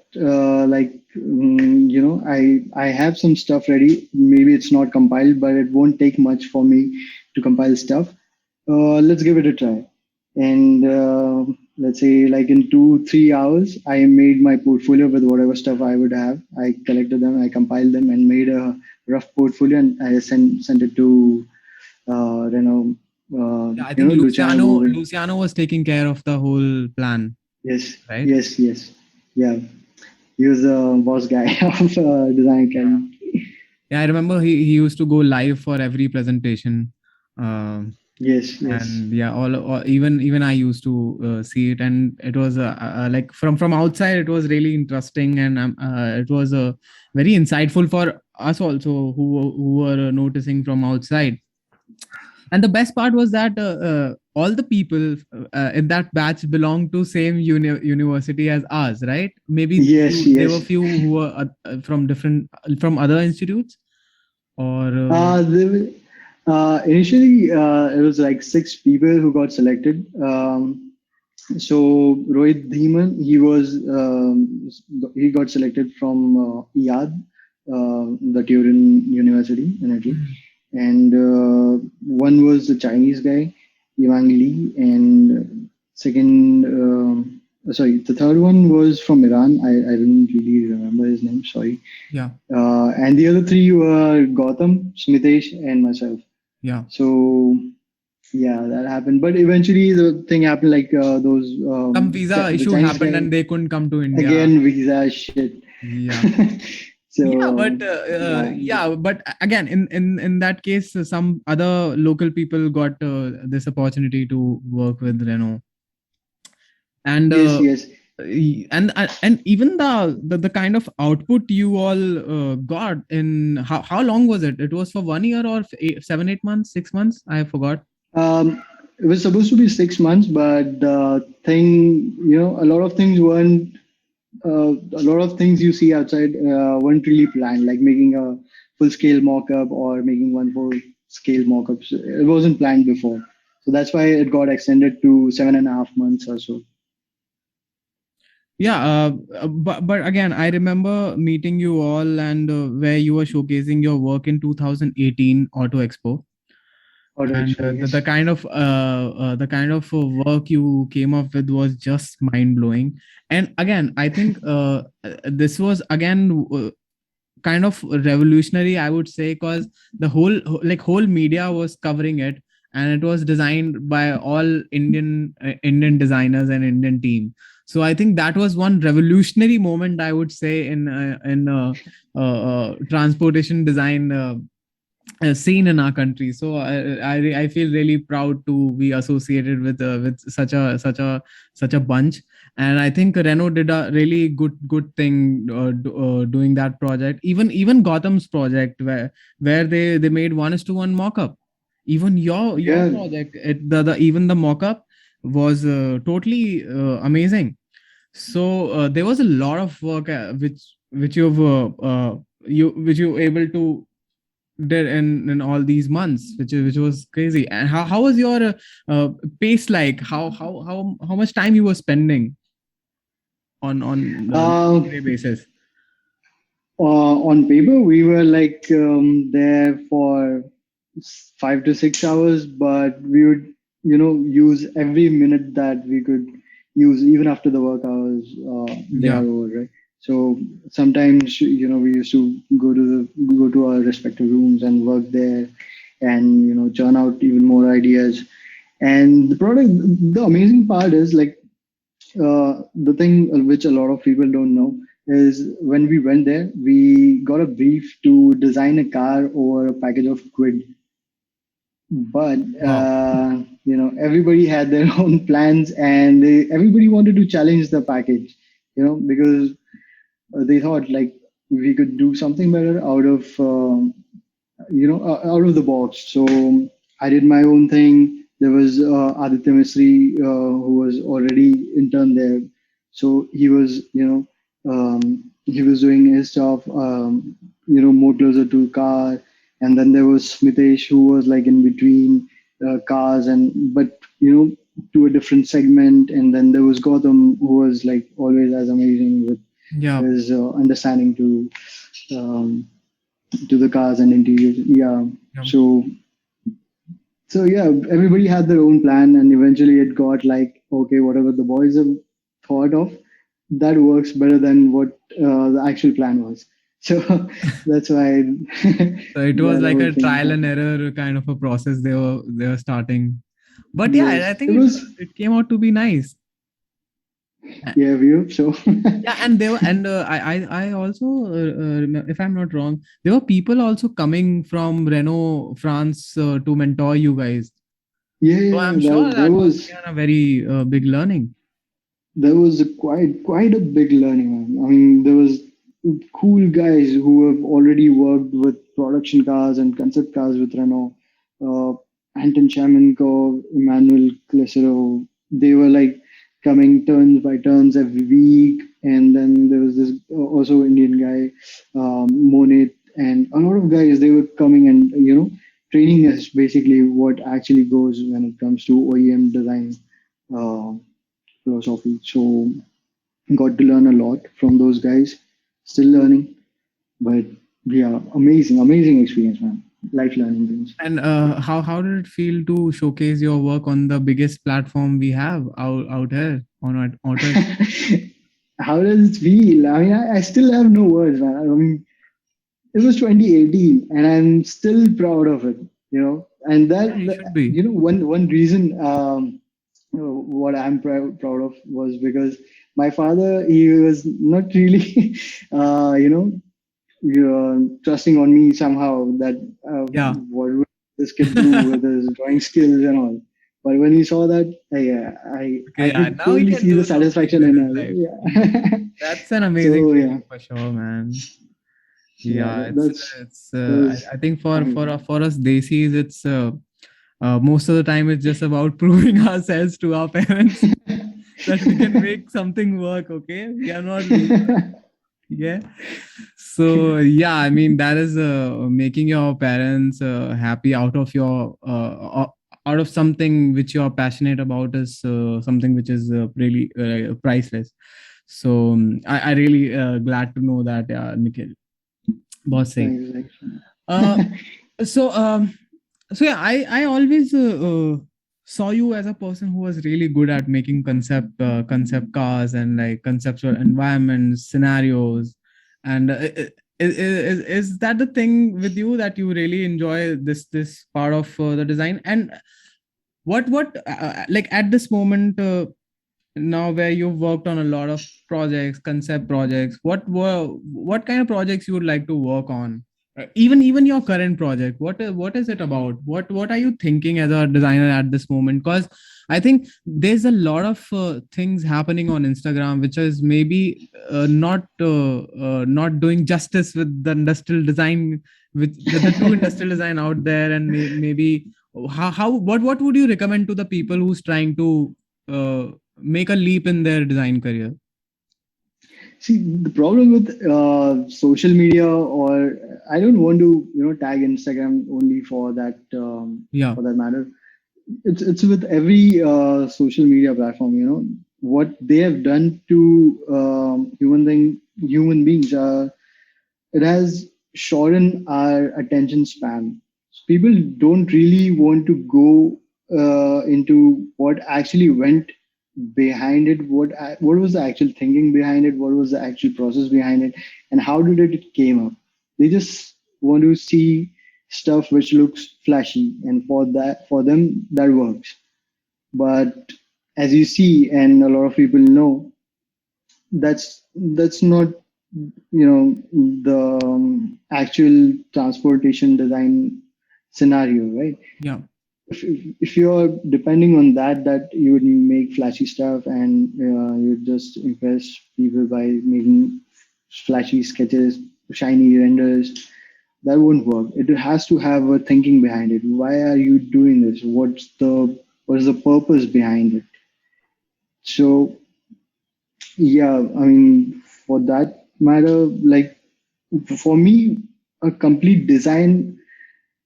I have some stuff ready. Maybe it's not compiled, but it won't take much for me to compile stuff. Let's give it a try. And let's say like in 2 3 hours, I made my portfolio with whatever stuff I would have. I collected them, I compiled them, and made a rough portfolio, and I sent it to Yeah, I think Luciano Bove. Luciano was taking care of the whole plan, Yes, right? yes, yes. Yeah, he was the boss guy of Design Yeah. Academy. Yeah, I remember he used to go live for every presentation. Um Yes, yes. and yeah, all even I used to see it, and it was like from outside it was really interesting, and it was very insightful for us also who were noticing from outside. And the best part was that all the people in that batch belonged to same university as us, right? Maybe Yes, there were yes. few who were from different from other institutes, or Initially, it was like 6 people who got selected. So Rohit Dhiman, he got selected from IAD, the Turin University in Italy, Mhm. and one was the Chinese guy, Yang Li, and second, sorry, the third one was from Iran. I don't really remember his name. Sorry. Yeah, And the other three were Gautam, Smitesh, and myself. yeah. So yeah, that happened. But eventually, the thing happened like those Some visa the issue Chinese happened guy and they couldn't come to India. again visa shit. Yeah. Yeah, So but yeah, yeah, but again, in that case, some other local people got this opportunity to work with Renault, and yes, yes. and even the kind of output you all got in how long was it? It was for 1 year or 7 8 months, 6 months? I forgot. It was supposed to be 6 months, but the thing, a lot of things weren't. A lot of things you see outside weren't really planned, like making a full-scale mock-up or making one full-scale mock-up. So it wasn't planned before, so that's why it got extended to 7.5 months or so. Yeah, but again, I remember meeting you all, and where you were showcasing your work in 2018 Auto Expo, Auto and Expo, yes. the kind of work you came up with was just mind blowing. And again, I think this was again kind of revolutionary, I would say, because the whole media was covering it, and it was designed by all Indian designers and Indian team. So I think that was one revolutionary moment, I would say, in transportation design scene in our country. So I feel really proud to be associated with such a bunch. And I think Renault did a really good thing doing that project. Even Gotham's project, where they made 1:1 mock-up. Even your Yeah, project, the even the mock-up was totally amazing. So there was a lot of work which you able to did in all these months, which was crazy. And how was your pace like? How much time you were spending on the uh, day basis? on paper we were like there for 5 to 6 hours, but we would use every minute that we could use even after the work hours they Yeah, are over, right? So sometimes we used to go to our respective rooms and work there, and churn out even more ideas. And the amazing part is like the thing which a lot of people don't know is when we went there, we got a brief to design a car over a package of quid. But wow. everybody had their own plans, and everybody wanted to challenge the package. Because they thought like we could do something better out of out of the box. So I did my own thing. There was Aditya Misri, who was already intern there, so he was doing his stuff, more closer to car. And then there was Smitesh, who was like in between cars, and but to a different segment. And then there was Gautam, who was like always as amazing with Yeah, his understanding um, to the cars and interiors. Yeah. yeah. So yeah, everybody had their own plan, and eventually it got like, okay, whatever the boys have thought of, that works better than what the actual plan was. So that's why, So it yeah, was the like whole a thing trial and happened. error kind of a process they were starting. But yeah, I Yes, it think was. it came out to be nice. Yeah, view. So Yeah, and there were, and I also if I'm not wrong, there were people also coming from Renault France to mentor you guys. yeah, So yeah, I'm sure there that was was again a very big learning. quite a big learning, man. I mean, there was cool guys who have already worked with production cars and concept cars with Renault. Uh, Anton Chamenko, Emmanuel Clesero, they were like coming turns by turns every week. And then there was this also Indian guy, Monit, and a lot of guys. They were coming and training us basically what actually goes when it comes to OEM design. Uh, Philosophy. So got to learn a lot from those guys. Still learning, but yeah, amazing experience, man. Life learning things. And how did it feel to showcase your work on the biggest platform we have out here on Auto? How does it feel? I mean, I still have no words, man. I mean, it was 2018, and I'm still proud of it. And Yeah, you should be. one reason what I'm proud of was because my father, he was not really trusting on me somehow that Yeah. what would this kid do with his drawing skills and all. But when he saw that, I Okay, yeah. could Now we totally can see the do something satisfaction with in his it. life. Yeah. That's an amazing So yeah, feeling for sure, man. yeah, Yeah, it's that was I think amazing. for us desis, it's most of the time it's just about proving ourselves to our parents that we can make something work. Okay, we are not losers. Yeah. So yeah, I mean that is making your parents happy out of your out of something which you are passionate about is something which is really priceless. So I really glad to know that, Nikhil. Boss say. Thanks, Uh, thanks. so so yeah, I always saw you as a person who was really good at making concept cars and like conceptual environments, scenarios, and is that the thing with you, that you really enjoy this part of the design? And what like at this moment, now where you've worked on a lot of projects, concept projects, what kind of projects you would like to work on? Even your current project, what is it about? What are you thinking as a designer at this moment? Because I think there's a lot of things happening on Instagram which is maybe not doing justice with the industrial design, with the true industrial design out there. And maybe how what would you recommend to the people who's trying to make a leap in their design career? See, the problem with social media, or I don't want to, tag Instagram only Yeah, for that matter. It's with every social media platform. What they have done to human beings. It has shortened our attention span. People don't really want to go into what actually went behind it, what was the actual thinking behind it, what was the actual process behind it, and how did it came up. They just want to see stuff which looks flashy, and for them that works. But as you see, and a lot of people know, that's not the actual transportation design scenario, right? yeah, If you're depending on that you would make flashy stuff, and you just impress people by making flashy sketches, shiny renders, that won't work. It has to have a thinking behind it. Why are you doing this? What is the purpose behind it? So yeah, I mean, for that matter, like, for me, a complete design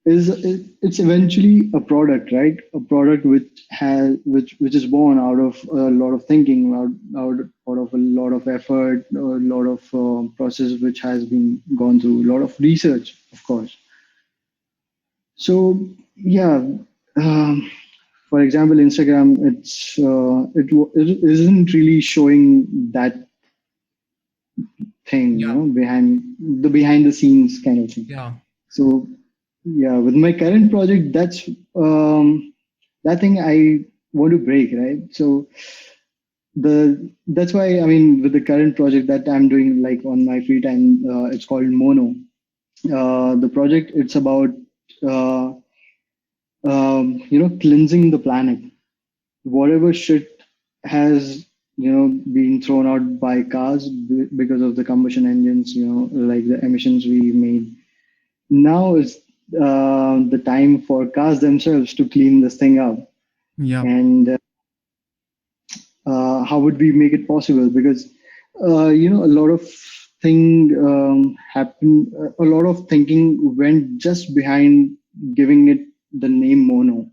it's eventually a product, right? A product which is born out of a lot of thinking, out of a lot of effort, a lot of process which has been gone through, a lot of research, of course. So yeah, um, for example, Instagram, it isn't really showing that thing, yeah, behind the scenes kind of thing. yeah, So yeah, with my current project, that thing I want to break, right? So that's why, I mean, with the current project that I'm doing, like on my free time, it's called Mono. The project, it's about uh, cleansing the planet. Whatever shit has been thrown out by cars because of the combustion engines, like the emissions we made. Now is the time for cars themselves to clean this thing up. yeah, And how would we make it possible? Because a lot of thing happened. A lot of thinking went just behind giving it the name Mono,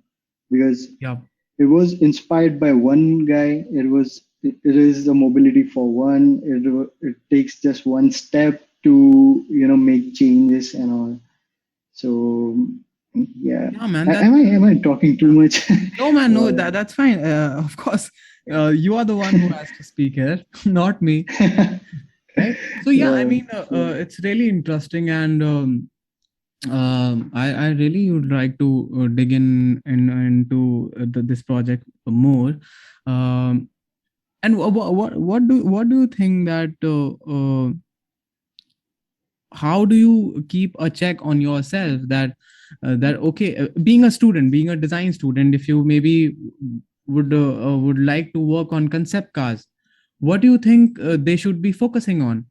because yeah. it was inspired by one guy. It is a mobility for one. It takes just one step to make changes and all. So yeah, Yeah, man. am I talking too much? No, man. No, Or, that's fine. Of course, you are the one who has to speak here, not me. Right. So yeah, I yeah, mean, it's really interesting, and I really would like to dig into this project more. Um, and what do you think that how do you keep a check on yourself, that okay, being a student, being a design student, if you maybe would like to work on concept cars, what do you think they should be focusing on?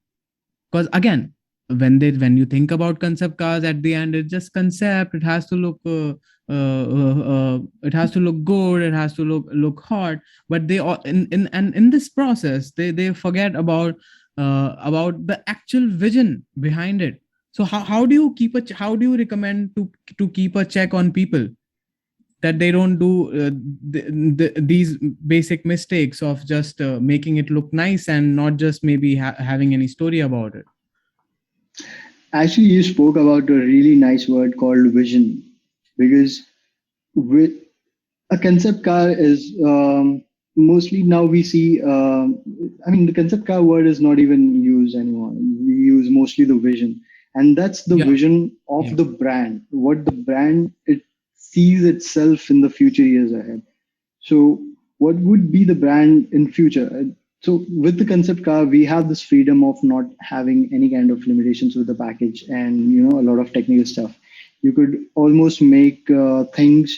Because again, when you think about concept cars, at the end it's just concept. It has to look it has to look good, it has to look hot. But they all in this process, they forget about the actual vision behind it. So how do you keep how do you recommend to keep a check on people? that they don't do these basic mistakes of just making it look nice and not just maybe having any story about it. Actually, you spoke about a really nice word called vision, because with a concept car is mostly now we see. I mean, the concept car word is not even used anymore. We use mostly the vision, and that's the Yeah, vision of yeah, the brand. What the brand it sees itself in the future years ahead. So, what would be the brand in future? So, with the concept car, we have this freedom of not having any kind of limitations with the package, and a lot of technical stuff. You could almost make things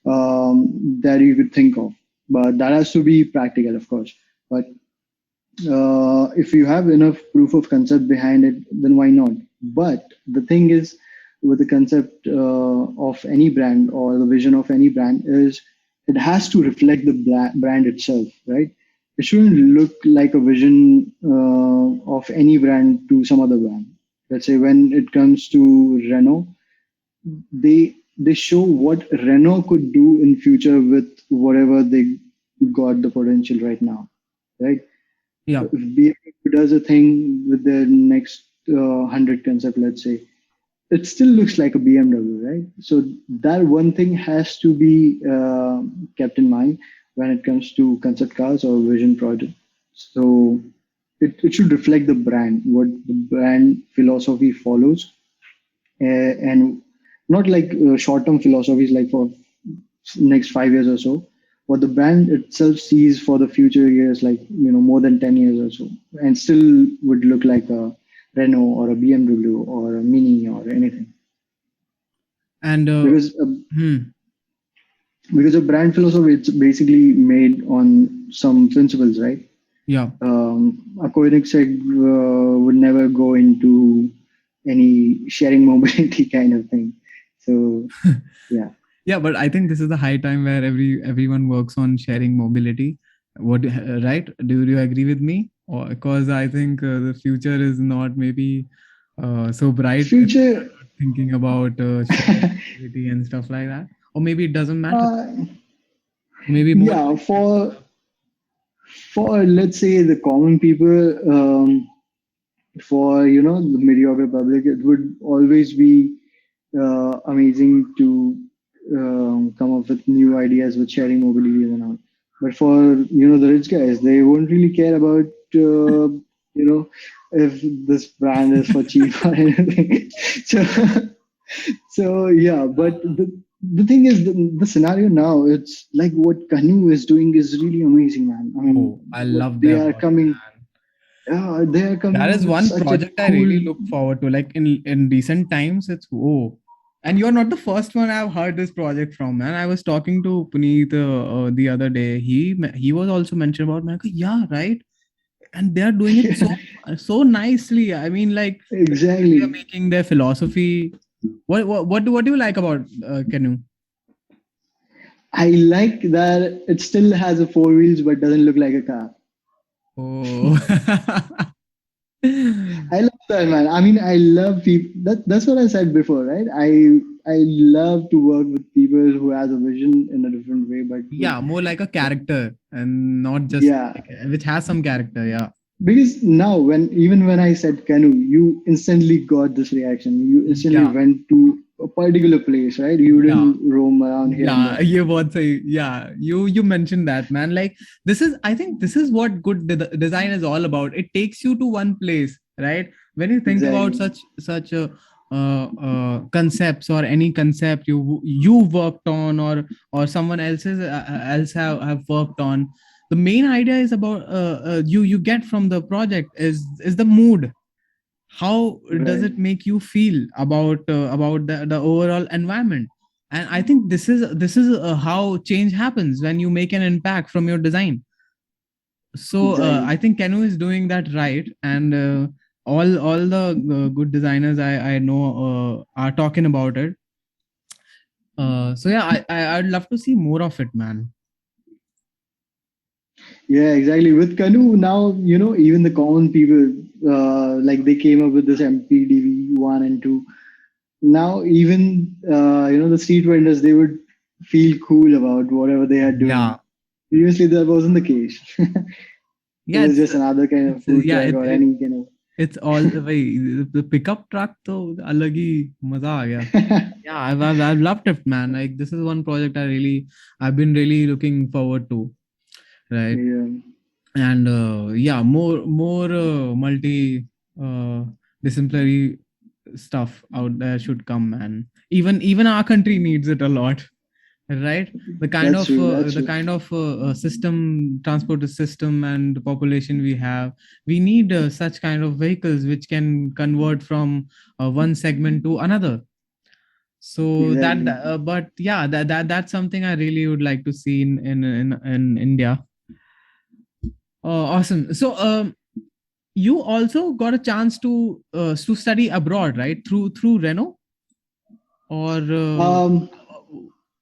that you could think of, but that has to be practical, of course. But if you have enough proof of concept behind it, then why not? But the thing is, with the concept of any brand or the vision of any brand, is it has to reflect the brand itself, right? It shouldn't look like a vision of any brand to some other brand. Let's say when it comes to Renault, they show what Renault could do in future with whatever they got the potential right now, right? yeah. If BMW does a thing with their next 100 concept, let's say, it still looks like a BMW, right? So that one thing has to be kept in mind when it comes to concept cars or vision project. So it should reflect the brand, what the brand philosophy follows, and not like short-term philosophies like for next 5 years or so. What the brand itself sees for the future years, like more than 10 years or so, and still would look like a Renault or a BMW or a Mini or anything, And because hmm, because a brand philosophy it's basically made on some principles, right? yeah. A Koenigsegg would never go into any sharing mobility kind of thing. So yeah. Yeah, but I think this is the high time where everyone works on sharing mobility. What right? Do you agree with me? Or because I think the future is not maybe so bright if we Future, are not thinking about sharing mobility and stuff like that. Or maybe it doesn't matter. uh, Maybe more yeah, like for let's say the common people, for the mediocre public, it would always be amazing to come up with new ideas with sharing mobility and all. But for the rich guys, they won't really care about if this brand is for cheap or anything. So yeah, but the thing is, the scenario now, it's like what Canoe is doing is really amazing, man. I mean, oh, I what love their work, man. they are That coming up is with one such a project I cool. really look forward to. Like in recent times, it's oh, and you're not the first one I've heard this project from, man. I was talking to Puneet the other day. He was also mentioned about, man. Yeah, right. And they are doing it so Yeah, so nicely. I mean, like the way they are exactly. making their philosophy. What do you like about Canoe? I like that it still has a four wheels but doesn't look like a car. Oh, I love that, man. I mean, I love people. That's what I said before, right? I love to work with people who has a vision in a different way, but with, yeah, more like a character and not just yeah. like, which has some character. Yeah, Because now, even when I said canoe, you instantly got this reaction. You instantly yeah, went to a particular place, right? You yeah. didn't roam around here and Yeah, there. you what say? Yeah, you mentioned that, man. Like this is, I think this is what good design is all about. It takes you to one place, right? When you think about Exactly. such concepts or any concept you worked on or someone else have worked on, the main idea is about you get from the project is the mood. How does Right. it make you feel about the overall environment? And I think this is how change happens when you make an impact from your design. So I Exactly. think Canoe is doing that right, and all the good designers I know are talking about it. So yeah, I'd love to see more of it, man. Yeah, exactly. With canoe now, even the common people, like they came up with this MPDV one and two. Now even the street vendors, they would feel cool about whatever they are Yeah, doing. Previously, that wasn't the case. It yeah, was just another kind of it's food yeah, truck or any kind it's all the way the pickup truck तो अलग ही मजा आ गया. of. Yeah, I've loved it, man. Like this is one project I've been really looking forward to, right? Yeah, And yeah, more multi disciplinary stuff out there should come, man. Even our country needs it a lot, right? The kind that's of true. That's true. system, transport system, and the population we have, we need such kind of vehicles which can convert from one segment to another. So Exactly. but yeah, that's something I really would like to see in India. Awesome. So you also got a chance to study abroad, right? Through Renault, or Um,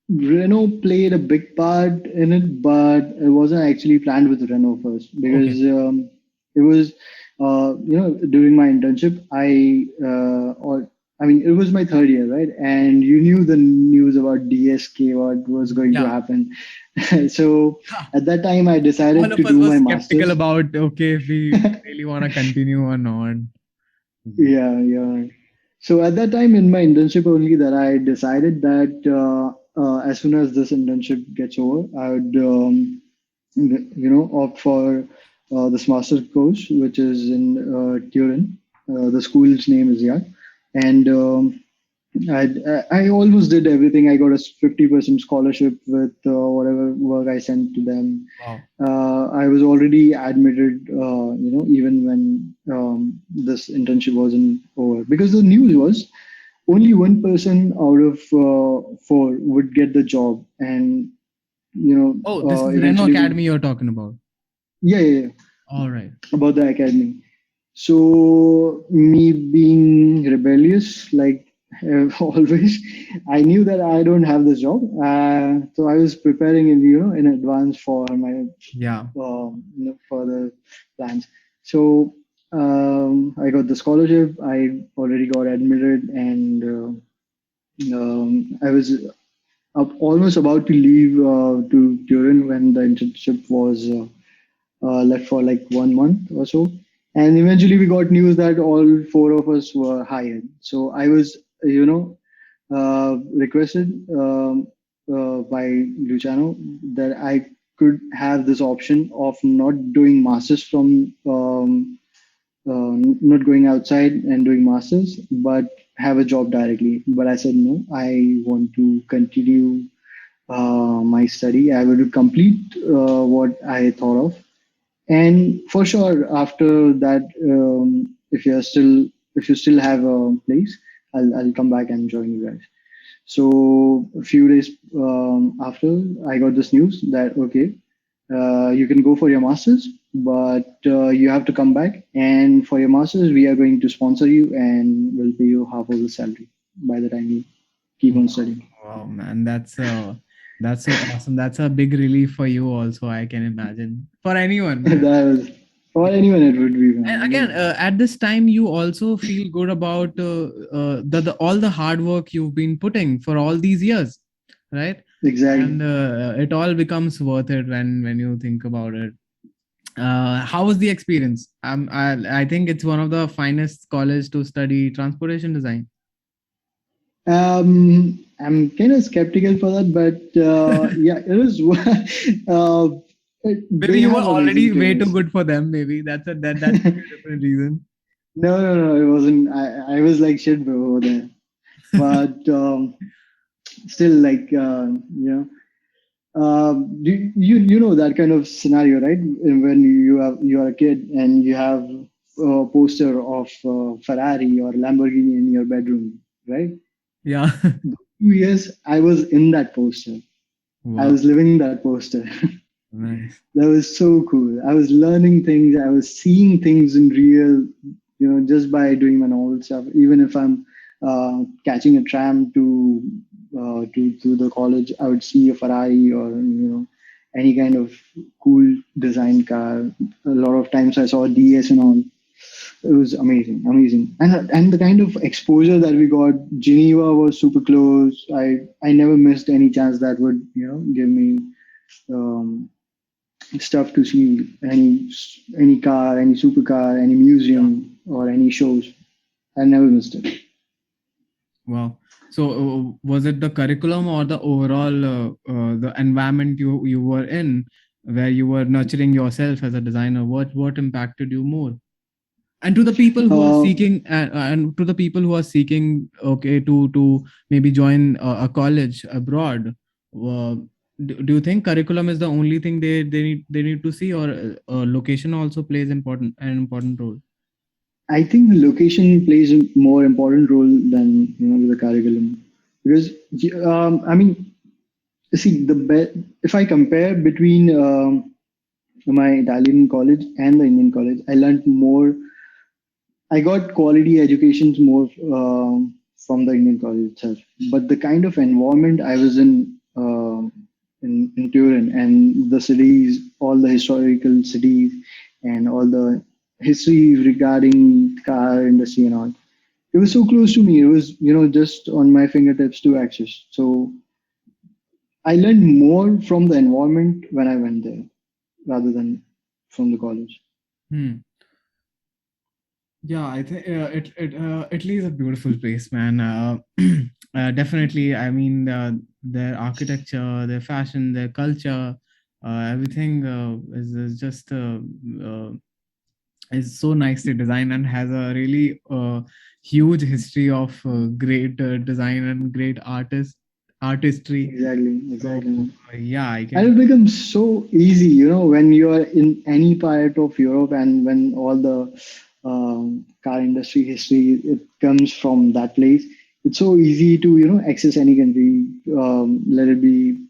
Renault played a big part in it, but it wasn't actually planned with Renault first okay. because it was, during my internship, I mean, it was my third year, right? And you knew the news about DSK, what was going to Yeah. happen. So at that time, I All decided to of us do were my skeptical master's. about okay if we really want to continue or not. Yeah, yeah. So at that time in my internship only that I decided that as soon as this internship gets over, I would opt for this master's course, which is in Turin. The school's name is YAG, and I almost did everything. I got a 50% scholarship with whatever work I sent to them. Wow. I was already admitted, even when this internship wasn't over. Because the news was only one person out of four would get the job. And, Oh, this is Renault eventually, Academy you're talking about. yeah, yeah, yeah, All right. about the academy. So me being rebellious, like always, I knew that I don't have this job. So I was preparing in advance for my Yeah. further plans. So I got the scholarship. I already got admitted, and I was almost about to leave to Turin when the internship was left for like 1 month or so. And eventually we got news that all four of us were hired. So I was, requested by Luciano that I could have this option of not doing masters from not going outside and doing masters, but have a job directly. But I said no. I want to continue my study. I will complete what I thought of, and for sure, after that, if you still have a place, I'll come back and join you guys. So a few days after, I got this news that okay, you can go for your masters, but you have to come back. And for your masters, we are going to sponsor you and we'll pay you half of the salary by the time you keep on Wow, studying. wow, man, that's so awesome. That's a big relief for you, also. I can imagine for anyone, man. That was for anyone it would be, And man. again, at this time, you also feel good about the all the hard work you've been putting for all these years, right? Exactly. And it all becomes worth it when you think about it. How was the experience? I think it's one of the finest college to study transportation design. I'm kind of skeptical for that, but yeah, it is. Maybe They you were have amazing already way too trainers. good for them. Maybe that could be a different reason. No, it wasn't. I was like shit, bro, over there. But still, like, you know that kind of scenario, right? When you are a kid and you have a poster of Ferrari or Lamborghini in your bedroom, right? Yeah. 2 years, I was in that poster. I Wow. was living that poster. Nice. That was so cool. I was learning things. I was seeing things in real, just by doing my normal stuff. Even if I'm catching a tram to the college, I would see a Ferrari or any kind of cool design car. A lot of times I saw DS and all. It was amazing, amazing, and the kind of exposure that we got. Geneva was super close. I never missed any chance that would give me um, stuff to see, any car, any supercar, any Yeah. museum, or any shows. I never missed it. Wow. So, was it the curriculum or the overall the environment you were in, where you were nurturing yourself as a designer? What impacted you more? And to the people who are Uh, seeking, and to the people who are seeking, okay, to maybe join a college abroad, uh, do you think curriculum is the only thing they need to see, or location also plays an important role? I think the location plays a more important role than the curriculum, because I mean, see if I compare between my Italian college and the Indian college, I learned more. I got quality educations more from the Indian college itself, but the kind of environment I was in Turin, and the cities, all the historical cities, and all the history regarding car industry and all. It was so close to me. It was just on my fingertips to access. So I learned more from the environment when I went there rather than from the college. Hmm. Yeah, I think Italy is a beautiful place, man. Definitely. I mean, their architecture, their fashion, their culture, everything is just uh, is so nicely designed and has a really huge history of great design and great artistry. Exactly, So exactly. yeah, I And can. it becomes so easy, when you are in any part of Europe, and when all the car industry history it comes from that place. It's so easy to access any country, let it be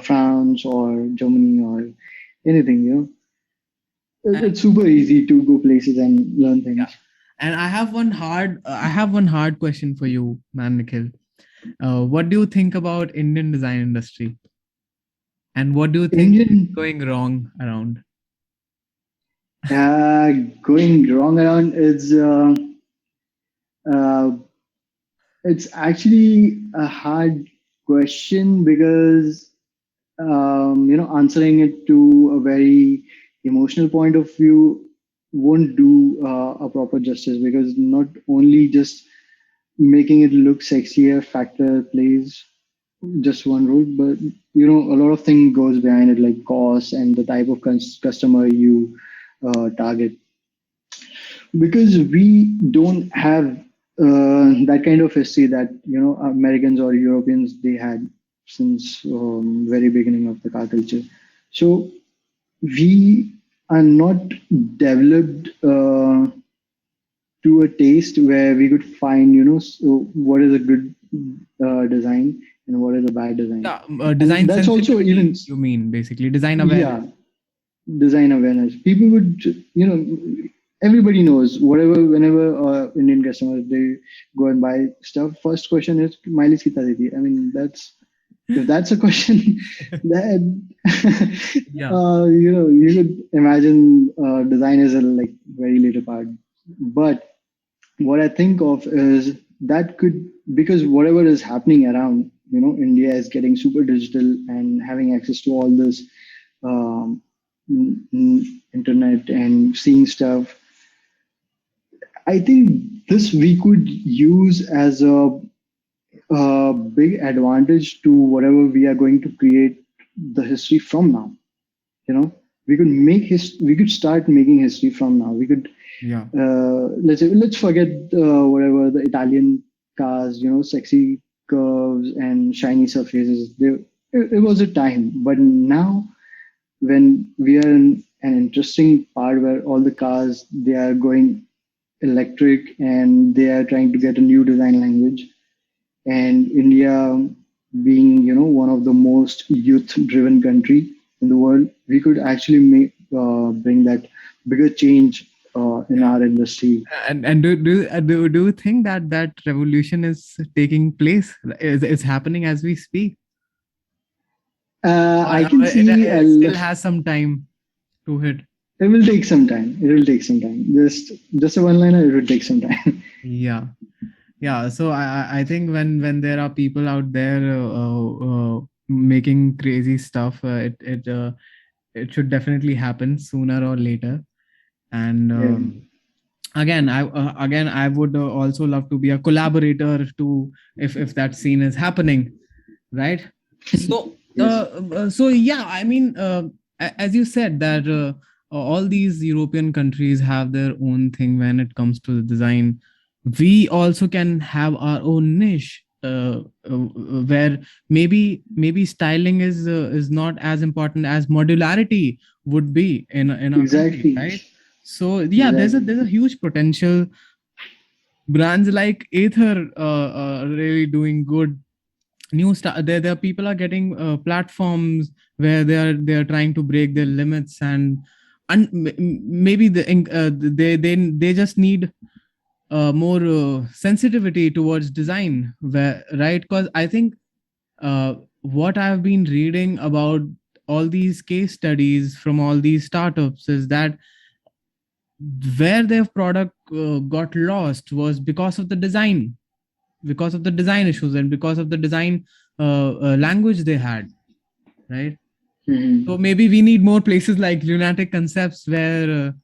France or Germany or anything. It's super easy to go places and learn Yeah. things. And I have one hard question for you, man, Nikhil. What do you think about Indian design industry, and what do you think is Indian going wrong around? uh, going wrong around is uh, it's actually a hard question, because answering it to a very emotional point of view won't do a proper justice, because not only just making it look sexier factor plays just one role, but a lot of things goes behind it, like cost and the type of customer you target, because we don't have that kind of history that Americans or Europeans they had since very beginning of the car culture. So we are not developed to a taste where we could find so what is a good design and what is a bad design, Yeah, and design that's also sensitivity, even you mean, basically design yeah, awareness. design awareness. People would, everybody knows whatever, whenever Indian customers they go and buy stuff, first question is mileage kitna deti. I mean, that's if that's a question, that Yeah. you could imagine design is a like very later part. But what I think of is that could, because whatever is happening around, India is getting super digital and having access to all this um, internet and seeing stuff. I think this we could use as a big advantage to whatever we are going to create the history from now. You know, we could we could start making history from now. We could Yeah. let's forget whatever the Italian cars, sexy curves and shiny surfaces. It was a time, but now when we are in an interesting part where all the cars they are going electric and they are trying to get a new design language, and India being one of the most youth driven country in the world, we could actually bring that bigger change in Yeah. our industry. And do you think that that revolution is taking place, is happening as we speak, or I can see it still has some time to hit? It will take some time. It will take some time. Just a one liner. It will take some time. Yeah. Yeah, so I think when there are people out there making crazy stuff, it should definitely happen sooner or later. And Yeah. again I would also love to be a collaborator to, if that scene is happening, right? So Yes. yeah, I mean, as you said that all these European countries have their own thing when it comes to the design. We also can have our own niche, where maybe styling is not as important as modularity would be in our country, Exactly. right? So yeah, Exactly. there's a huge potential. Brands like Aether are really doing good new stuff. There people are getting platforms where they are trying to break their limits, and maybe they just need more sensitivity towards design, where, right? Because I think what I've been reading about all these case studies from all these startups is that where their product got lost was because of the design issues and because of the design language they had, right? So Mhm. maybe we need more places like Lunatic Concepts where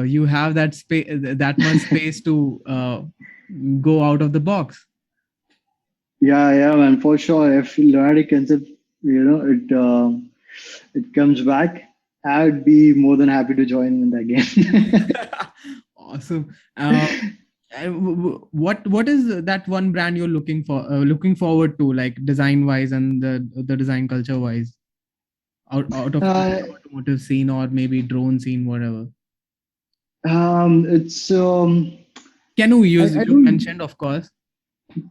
you have that space, that much space to go out of the box. Yeah, yeah, man, for sure. If Lunatic Concept, it comes back, I would be more than happy to join in that game. Awesome. What is that one brand you're looking forward to, like design wise and the design culture wise, out of uh, the automotive scene or maybe drone scene, whatever? it's Canoe, I you don't. mentioned, of course.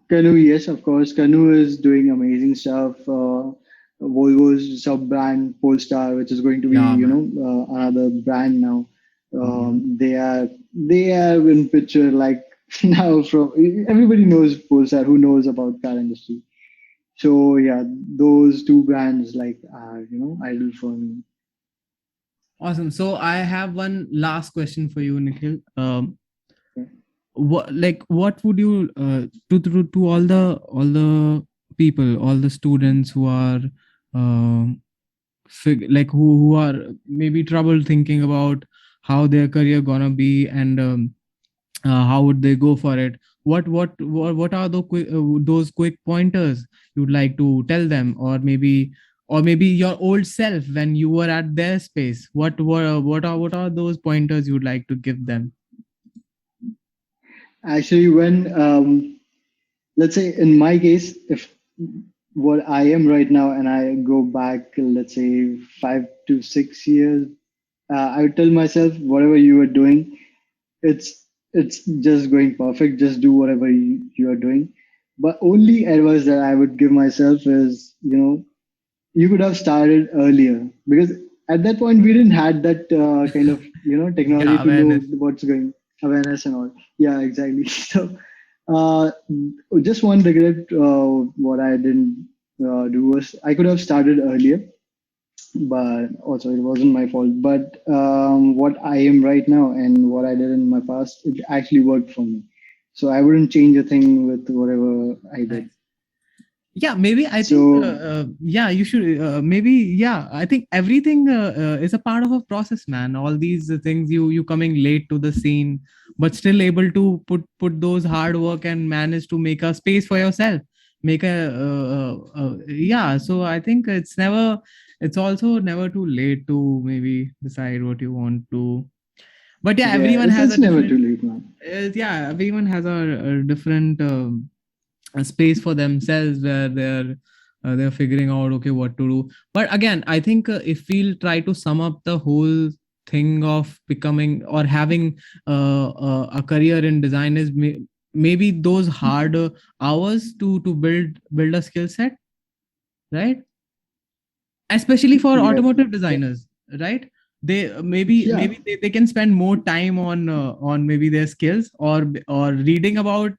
Canoe, yes, of course. Canoe is doing amazing stuff. Volvo's sub brand Polestar, which is going to be, Yeah, man. another brand now. Mhm. They are in picture like now. From everybody knows Polestar. Who knows about car industry? So yeah, those two brands like are idol for me. Awesome. So I have one last question for you, Nikhil. Yeah. What would you to all the people, all the students who are like who are maybe trouble thinking about how their career gonna be, and how would they go for it? What are those quick pointers you'd like to tell them, or maybe your old self when you were at their space? What are those pointers you'd like to give them? Actually, when let's say in my case, if what I am right now and I go back, let's say 5 to 6 years, I would tell myself whatever you are doing, it's just going perfect. Just do whatever you are doing. But only advice that I would give myself is, you could have started earlier, because at that point we didn't had that kind of technology Yeah, to know awareness. what's going, awareness and all. Yeah, exactly. So uh, just one regret, what I didn't do was I could have started earlier, but also it wasn't my fault. But what I am right now and what I did in my past, it actually worked for me. So I wouldn't change a thing with whatever I did. Nice. Yeah, maybe I think So yeah, you should maybe, yeah, I think everything is a part of a process, man. All these things, you coming late to the scene but still able to put those hard work and manage to make a space for yourself, make a yeah. So I think it's also never too late to maybe decide what you want to. But yeah, yeah, everyone has it's a never different too late, man. yeah, everyone has a different a space for themselves where they're figuring out, okay, what to do. But again, I think if we'll try to sum up the whole thing of becoming or having a career in design is maybe those hard hours to build a skill set, right? Especially for Yeah, automotive yeah, designers, right? They yeah. maybe they can spend more time on maybe their skills or reading about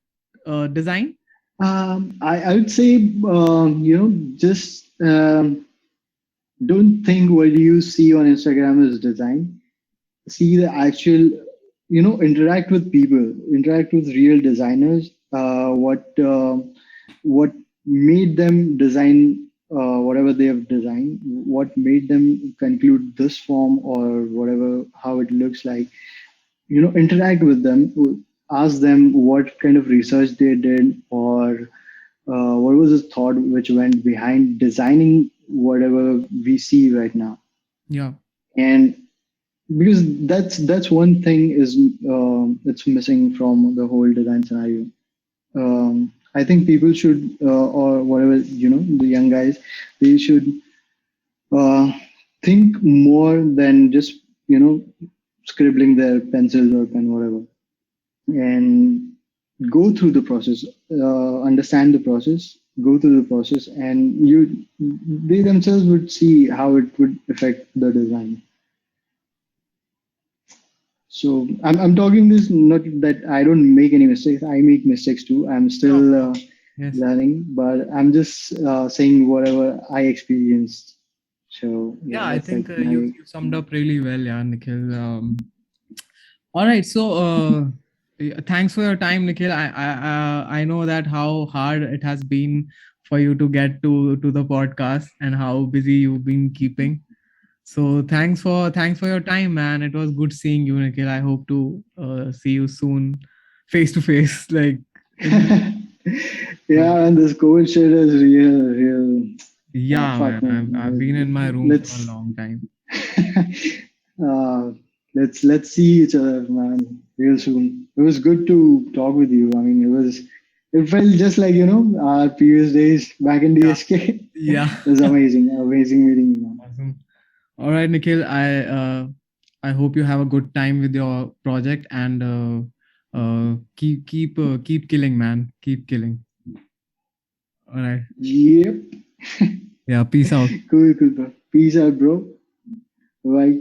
design. I would say, just don't think what you see on Instagram is design. see the actual, interact with people, interact with real designers. What made them design whatever they have designed, what made them conclude this form or whatever, how it looks like. Interact with them, ask them what kind of research they did, or what was the thought which went behind designing whatever we see right now. Yeah. And because that's one thing is it's missing from the whole design scenario. I think people should, or whatever, the young guys, they should uh, think more than just scribbling their pencils or pen, whatever, and go through the process, understand the process, go through the process, and they themselves would see how it would affect the design. So I'm talking this not that I don't make any mistakes. I make mistakes too. I'm Sure, still sure. Yes. learning, but I'm just saying whatever I experienced. So yeah, Yeah, I that's think like you summed up really well, yeah, Nikhil. All right, so thanks for your time, Nikhil. I know that how hard it has been for you to get to the podcast and how busy you've been keeping. So thanks for your time, man. It was good seeing you, Nikhil. I hope to see you soon, face to face, like in. yeah, and this COVID shit is real. Yeah, Fuck man. man. I've been in my room for a Let's long time. uh, let's see each other, man, real soon. It was good to talk with you. I mean, it felt just like our previous days back in Yeah. DSK. Yeah. It was amazing meeting you, man. Awesome. All right, Nikhil. I hope you have a good time with your project and keep killing, man. Keep killing. All right. Yep. Yeah. Peace out. Cool, bro. Peace out, bro. Bye.